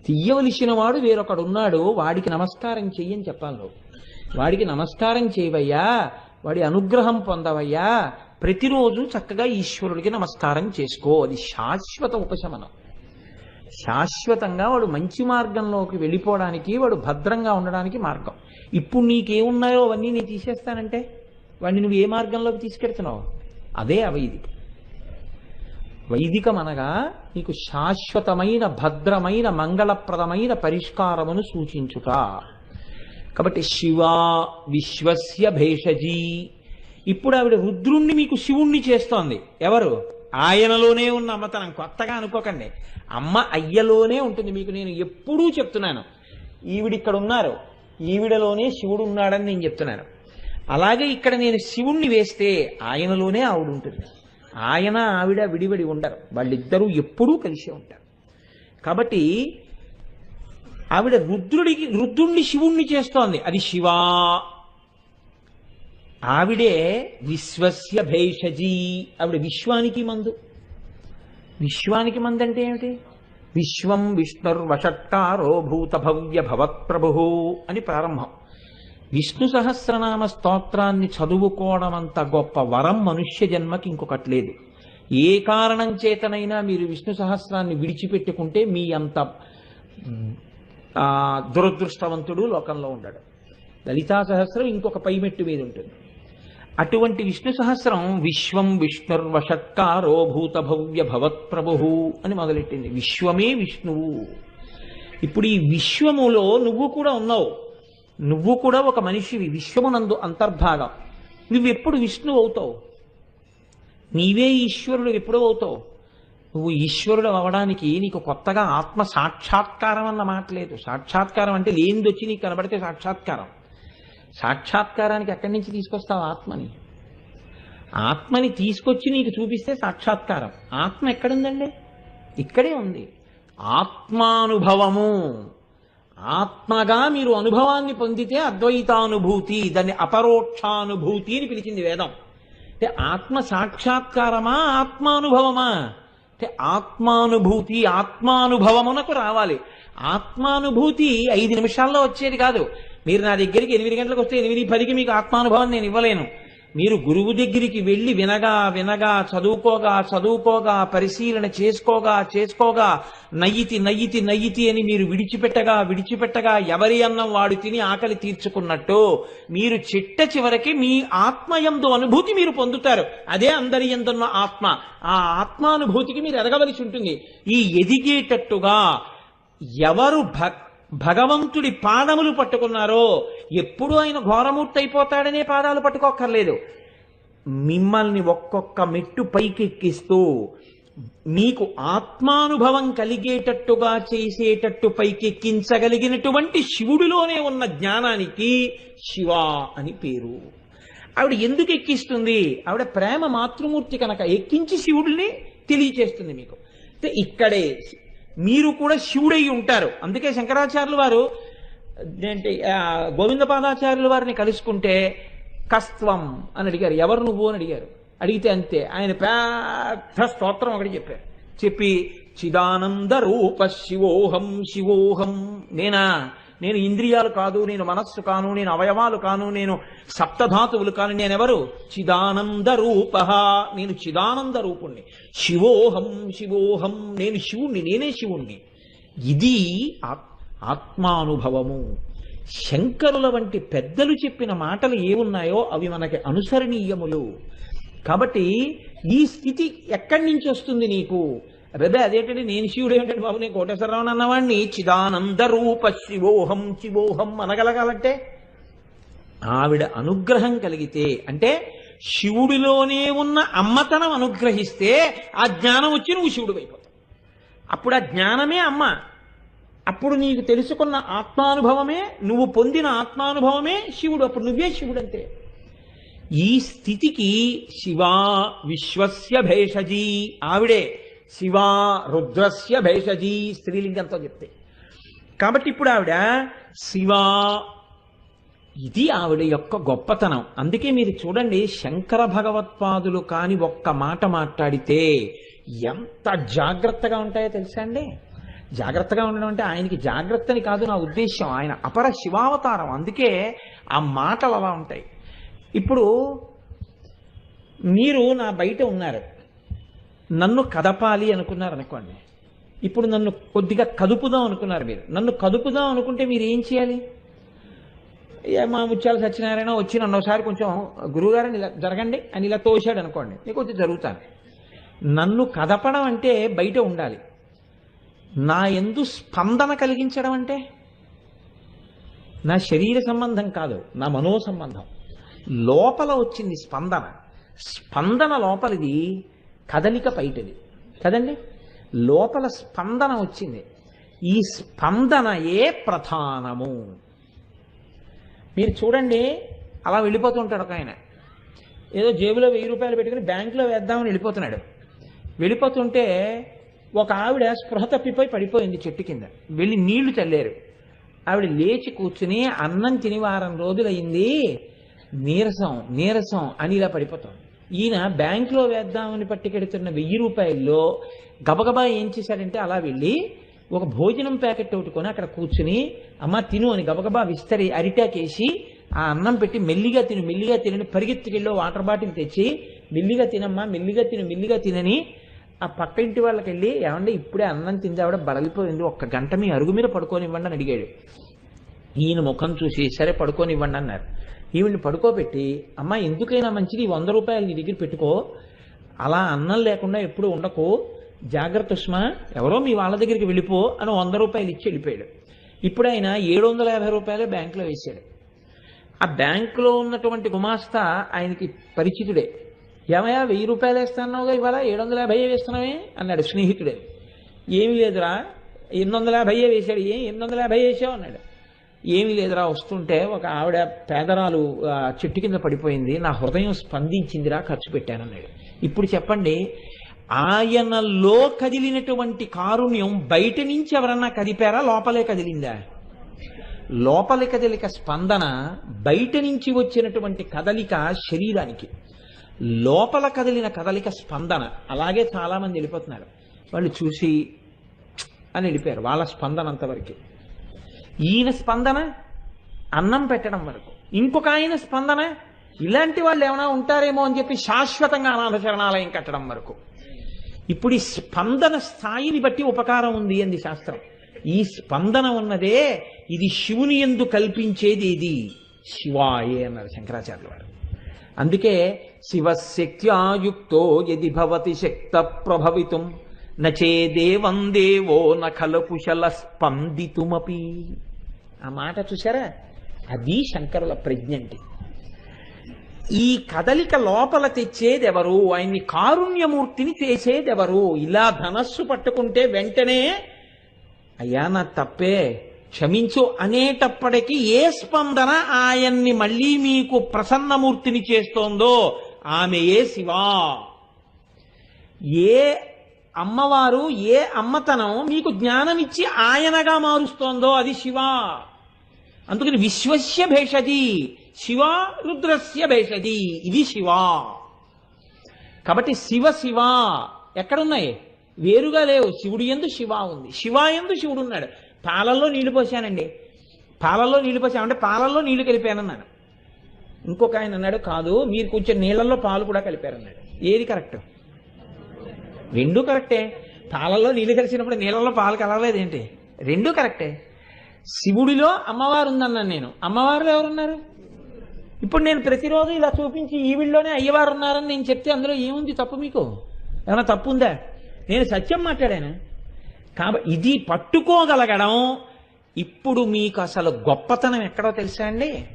[SPEAKER 1] తీయవలసిన వాడు వేరొకడు ఉన్నాడు, వాడికి నమస్కారం చెయ్యని చెప్పాలి నువ్వు. వాడికి నమస్కారం చేయవయ్యా, వాడి అనుగ్రహం పొందవయ్యా, ప్రతిరోజు చక్కగా ఈశ్వరుడికి నమస్కారం చేసుకో. అది శాశ్వత ఉపశమనం. శాశ్వతంగా వాడు మంచి మార్గంలోకి వెళ్ళిపోవడానికి, వాడు భద్రంగా ఉండడానికి మార్గం. ఇప్పుడు నీకేమున్నాయో అవన్నీ నేను తీసేస్తానంటే వాడిని నువ్వు ఏ మార్గంలోకి తీసుకెడుతున్నావు? అదే అవైదికం. వైదికం అనగా నీకు శాశ్వతమైన, భద్రమైన, మంగళప్రదమైన పరిష్కారమును సూచించుట. కాబట్టి శివ విశ్వస్య భేషజీ. ఇప్పుడు ఆవిడ రుద్రుణ్ణి మీకు శివుణ్ణి చేస్తోంది. ఎవరు? ఆయనలోనే ఉన్న అమ్మతనం. కొత్తగా అనుకోకండి, అమ్మ అయ్యలోనే ఉంటుంది. మీకు నేను ఎప్పుడూ చెప్తున్నాను, ఈవిడిక్కడ ఉన్నారు, ఈవిడలోనే శివుడు ఉన్నాడని నేను చెప్తున్నాను. అలాగే ఇక్కడ నేను శివుణ్ణి వేస్తే ఆయనలోనే ఆవిడ ఉంటుంది. ఆయన ఆవిడ విడివిడి ఉండరు, వాళ్ళిద్దరూ ఎప్పుడూ కలిసే ఉంటారు. కాబట్టి ఆవిడ రుద్రుణ్ణి శివుణ్ణి చేస్తోంది. అది శివా. ఆవిడే విశ్వస్య భేషజీ. ఆవిడ విశ్వానికి మందు. విశ్వానికి మందు అంటే ఏమిటి? విశ్వం విష్ణుర్వషట్కారో భూత భవ్య భవత్ప్రభు అని ప్రారంభం. విష్ణు సహస్రనామ స్తోత్రాన్ని చదువుకోవడం అంత గొప్ప వరం మనుష్య జన్మకి ఇంకొకటి లేదు. ఏ కారణం చేతనైనా మీరు విష్ణు సహస్రాన్ని విడిచిపెట్టుకుంటే మీ అంత దురదృష్టవంతుడు లోకంలో ఉండడు. లలితా సహస్రం ఇంకొక పైమెట్టు మీద ఉంటుంది. అటువంటి విష్ణు సహస్రం విశ్వం విష్ణుర్వషట్కారో భూత భవ్య భవత్ప్రభు అని మొదలెట్టింది. విశ్వమే విష్ణువు. ఇప్పుడు ఈ విశ్వములో నువ్వు కూడా ఉన్నావు. నువ్వు కూడా ఒక మనిషివి, విశ్వమునందు అంతర్భాగం. నువ్వెప్పుడు విష్ణువు అవుతావు? నీవే ఈశ్వరుడు ఎప్పుడు అవుతావు? నువ్వు ఈశ్వరుడు అవడానికి నీకు కొత్తగా ఆత్మ సాక్షాత్కారం అన్న మాట లేదు. సాక్షాత్కారం అంటే లేనిది వచ్చి నీకు కనబడితే సాక్షాత్కారం. సాక్షాత్కారానికి ఎక్కడి నుంచి తీసుకొస్తావు ఆత్మని? ఆత్మని తీసుకొచ్చి నీకు చూపిస్తే సాక్షాత్కారం. ఆత్మ ఎక్కడుందండి? ఇక్కడే ఉంది. ఆత్మానుభవము. ఆత్మగా మీరు అనుభవాన్ని పొందితే అద్వైతానుభూతి, దాన్ని అపరోక్షానుభూతి అని పిలిచింది వేదం. అంటే ఆత్మ సాక్షాత్కారమా ఆత్మానుభవమా అంటే ఆత్మానుభూతి ఆత్మానుభవమునకు రావాలి. ఆత్మానుభూతి 5 నిమిషాల్లో వచ్చేది కాదు. మీరు నా దగ్గరికి 8 గంటలకు వస్తే 8:10కి మీకు ఆత్మానుభవం నేను ఇవ్వలేను. మీరు గురువు దగ్గరికి వెళ్ళి వినగా చదువుకోగా పరిశీలన చేసుకోగా నయ్యితి అని మీరు విడిచిపెట్టగా ఎవరి అన్నం వాడు తిని ఆకలి తీర్చుకున్నట్టు మీరు చిట్ట చివరికి మీ ఆత్మయందు అనుభూతి మీరు పొందుతారు. అదే అందరి యందున్న ఆత్మ. ఆ ఆత్మానుభూతికి మీరు ఎదగవలసి ఉంటుంది. ఈ ఎదిగేటట్టుగా ఎవరు భగవంతుడి పాదములు పట్టుకున్నారో ఎప్పుడు ఆయన ఘోరమూర్తి అయిపోతాడనే పాదాలు పట్టుకోక్కర్లేదు. మిమ్మల్ని ఒక్కొక్క మెట్టు పైకెక్కిస్తూ మీకు ఆత్మానుభవం కలిగేటట్టుగా చేసేటట్టు పైకెక్కించగలిగినటువంటి శివుడిలోనే ఉన్న జ్ఞానానికి శివ అని పేరు. ఆవిడ ఎందుకు ఎక్కిస్తుంది? ఆవిడ ప్రేమ మాతృమూర్తి కనుక ఎక్కించి శివుడిని తెలియచేస్తుంది మీకు. అంటే ఇక్కడే మీరు కూడా శివుడై ఉంటారు. అందుకే శంకరాచార్యులు వారు ఏంటి గోవిందపాదాచార్యుల వారిని కలుసుకుంటే కస్త్వం అని అడిగారు. ఎవరు నువ్వు అని అడిగారు. అడిగితే అంతే ఆయన పెద్ద స్తోత్రం ఒకటి చెప్పారు. చెప్పి చిదానంద రూప శివోహం నేను ఇంద్రియాలు కాదు, నేను మనస్సు కాను, నేను అవయవాలు కాను, నేను సప్తధాతువులు కాను, నేనెవరు? చిదానంద రూప, నేను చిదానంద రూపుణ్ణి. శివోహం నేను శివుణ్ణి, నేనే శివుణ్ణి. ఇది ఆత్మానుభవము. శంకరుల వంటి పెద్దలు చెప్పిన మాటలు ఏమున్నాయో అవి మనకి అనుసరణీయములు. కాబట్టి ఈ స్థితి ఎక్కడి నుంచి వస్తుంది నీకు? అదే అదేంటంటే నేను శివుడు ఏమిటంటే బాబు నేను కోటేశ్వరరావు అన్నవాడిని చిదానంద రూప శివోహం అనగలగాలంటే ఆవిడ అనుగ్రహం కలిగితే, అంటే శివుడిలోనే ఉన్న అమ్మతనం అనుగ్రహిస్తే ఆ జ్ఞానం వచ్చి నువ్వు శివుడు అయిపోతావు. అప్పుడు ఆ జ్ఞానమే అమ్మ. అప్పుడు నీకు తెలుసుకున్న ఆత్మానుభవమే, నువ్వు పొందిన ఆత్మానుభవమే శివుడు. అప్పుడు నువ్వే శివుడు అంతే. ఈ స్థితికి శివా విశ్వస్య భేషజీ, ఆవిడే శివా రుద్రస్య భేషజీ స్త్రీలింగంతో చెప్తే. కాబట్టి ఇప్పుడు ఆవిడ శివా, ఇది ఆవిడ యొక్క గొప్పతనం. అందుకే మీరు చూడండి శంకర భగవత్పాదులు కాని ఒక్క మాట మాట్లాడితే ఎంత జాగ్రత్తగా ఉంటాయో తెలుసా అండి. జాగ్రత్తగా ఉండడం అంటే ఆయనకి జాగ్రత్తని కాదు నా ఉద్దేశం, ఆయన అపర శివావతారం. అందుకే ఆ మాటలు అలా ఉంటాయి. ఇప్పుడు మీరు నా బయట ఉన్నారు, నన్ను కదపాలి అనుకున్నారు అనుకోండి. ఇప్పుడు నన్ను కొద్దిగా కదుపుదాం అనుకున్నారు. మీరు నన్ను కదుపుదాం అనుకుంటే మీరు ఏం చేయాలి? మా ముత్యాల సత్యనారాయణ వచ్చి నన్ను ఒకసారి కొంచెం గురువుగారిని ఇలా జరగండి అని ఇలా తోశాడు అనుకోండి, నేను కొంచెం జరుగుతాను. నన్ను కదపడం అంటే బయట ఉండాలి. నా యందు స్పందన కలిగించడం అంటే నా శరీర సంబంధం కాదు, నా మనో సంబంధం. లోపల వచ్చింది స్పందన. స్పందన లోపలిది, కదలిక బయటది కదండి. లోపల స్పందన వచ్చింది. ఈ స్పందనయే ప్రధానము. మీరు చూడండి, అలా వెళ్ళిపోతుంటాడు ఒక ఆయన, ఏదో జేబులో 1000 రూపాయలు పెట్టుకుని బ్యాంకులో వేద్దామని వెళ్ళిపోతున్నాడు. వెళ్ళిపోతుంటే ఒక ఆవిడ స్పృహ తప్పిపోయి పడిపోయింది చెట్టు కింద. వెళ్ళి నీళ్లు చల్లారు. ఆవిడ లేచి కూర్చుని అన్నం తిని 1 వారం రోజులయ్యింది, నీరసం అని ఇలా పడిపోతాం. ఈయన బ్యాంకులో వేద్దామని పట్టుకెడుతున్న 1000 రూపాయల్లో గబగబా ఏం చేశాడంటే అలా వెళ్ళి ఒక భోజనం ప్యాకెట్ ఒకటి కొని అక్కడ కూర్చుని అమ్మ తిను అని గబగబా విస్తరి అరిటాకేసి ఆ అన్నం పెట్టి మెల్లిగా తినని పరిగెత్తుకెళ్ళి వాటర్ బాటిల్ తెచ్చి మెల్లిగా తినమ్మా, మెల్లిగా తినని ఆ పక్క ఇంటి వాళ్ళకి వెళ్ళి ఏమంటే ఇప్పుడే అన్నం తింది ఆవిడ బడలిపోయింది, 1 గంట మీ అరుగు మీద పడుకోనివ్వండి అని అడిగాడు. ఈయన ముఖం చూసి సరే పడుకోనివ్వండి అన్నారు. ఈవిడ్ని పడుకోబెట్టి అమ్మ ఎందుకైనా మంచిది 100 రూపాయలు నీ దగ్గర పెట్టుకో, అలా అన్నం లేకుండా ఎప్పుడు ఉండకు, జాగ్రత్త ఉష్మా, ఎవరో మీ వాళ్ళ దగ్గరికి వెళ్ళిపో అని 100 రూపాయలు ఇచ్చి వెళ్ళిపోయాడు. ఇప్పుడు ఆయన 750 రూపాయలు బ్యాంకులో వేశాడు. ఆ బ్యాంకులో ఉన్నటువంటి గుమాస్తా ఆయనకి పరిచితుడే. ఏమయ్యా 1000 రూపాయలు వేస్తున్నావుగా, ఇవాళ 750 వేస్తున్నావే అన్నాడు స్నేహితుడే. ఏమీ లేదురా 850 వేశాడు. 850 వేసావు అన్నాడు. ఏమీ లేదురా, వస్తుంటే ఒక ఆవిడ పేదరాలు చెట్టు కింద పడిపోయింది, నా హృదయం స్పందించిందిరా, ఖర్చు పెట్టానన్నాడు. ఇప్పుడు చెప్పండి, ఆయనలో కదిలినటువంటి కారుణ్యం బయట నుంచి ఎవరన్నా కదిపారా, లోపలే కదిలిందా? లోపలి కదలిక స్పందన, బయట నుంచి వచ్చినటువంటి కదలిక శరీరానికి. లోపల కదిలిన కదలిక స్పందన. అలాగే చాలా మంది వెళ్ళిపోతున్నారు. వాళ్ళు చూసి అని వెళ్ళిపోయారు. వాళ్ళ స్పందన అంతవరకు. ఈయన స్పందన అన్నం పెట్టడం వరకు. ఇంకొక ఆయన స్పందన ఇలాంటి వాళ్ళు ఏమైనా ఉంటారేమో అని చెప్పి శాశ్వతంగా అనాథ శరణాలయం కట్టడం వరకు. ఇప్పుడు ఈ స్పందన స్థాయిని బట్టి ఉపకారం ఉంది అంది శాస్త్రం. ఈ స్పందన ఉన్నదే ఇది శివుని యందు కల్పించేది ఇది శివాయే అన్నారు శంకరాచార్యుల వారు. అందుకే శివశక్త్యాయుక్తో యది భవతి శక్త ప్రభవితుం నచేదేవం దేవో నఖల కుశల స్పందితుమపి. ఆ మాట చూసారా? అది శంకరుల ప్రజ్ఞంటి. ఈ కదలిక లోపల తెచ్చేది ఎవరు? ఆయన్ని కారుణ్యమూర్తిని చేసేది ఎవరు? ఇలా ధనస్సు పట్టుకుంటే వెంటనే అయ్యా నా తప్పే క్షమించు అనేటప్పటికీ ఏ స్పందన ఆయన్ని మళ్ళీ మీకు ప్రసన్నమూర్తిని చేస్తోందో ఆమెయే శివా. ఏ అమ్మవారు ఏ అమ్మతనం మీకు జ్ఞానమిచ్చి ఆయనగా మారుస్తోందో అది శివా. అందుకని విశ్వస్య భేషజి శివ రుద్రస్య భేషజి ఇది శివా. కాబట్టి శివ శివ ఎక్కడున్నాయి? వేరుగా లేవు. శివుడు యందు శివ ఉంది, శివ యందు శివుడు ఉన్నాడు. పాలల్లో నీళ్లు పోసానండి, పాలల్లో నీళ్లు పోసామంటే పాలల్లో నీళ్లు కలిపానన్నాను. ఇంకొక ఆయన అన్నాడు కాదు మీరు కొంచెం నీళ్ళల్లో పాలు కూడా కలిపారన్నాడు. ఏది కరెక్ట్? రెండూ కరెక్టే. పాలల్లో నీళ్లు కలిసినప్పుడు నీళ్ళల్లో పాలు కలవలేదేంటి? రెండూ కరెక్టే. శివుడిలో అమ్మవారు ఉందన్నాను నేను. అమ్మవారులో ఎవరున్నారు? ఇప్పుడు నేను ప్రతిరోజు ఇలా చూపించి ఈ వీళ్ళలోనే అయ్యవారు ఉన్నారని నేను చెప్తే అందులో ఏముంది తప్పు? మీకు ఏమైనా తప్పు ఉందా? నేను సత్యం మాట్లాడాను. కాబట్టి ఇది పట్టుకోగలగడం. ఇప్పుడు మీకు అసలు గొప్పతనం ఎక్కడో తెలుసా అండి?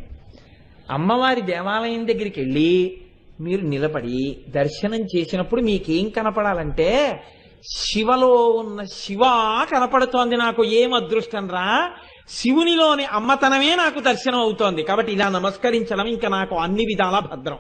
[SPEAKER 1] అమ్మవారి దేవాలయం దగ్గరికి వెళ్ళి మీరు నిలబడి దర్శనం చేసినప్పుడు మీకేం కనపడాలంటే శివలో ఉన్న శివ కనపడుతోంది. నాకు ఏం అదృష్టం రా, శివునిలోని అమ్మతనమే నాకు దర్శనం అవుతోంది. కాబట్టి ఇలా నమస్కరించడం ఇంకా నాకు అన్ని విధాలా భద్రం.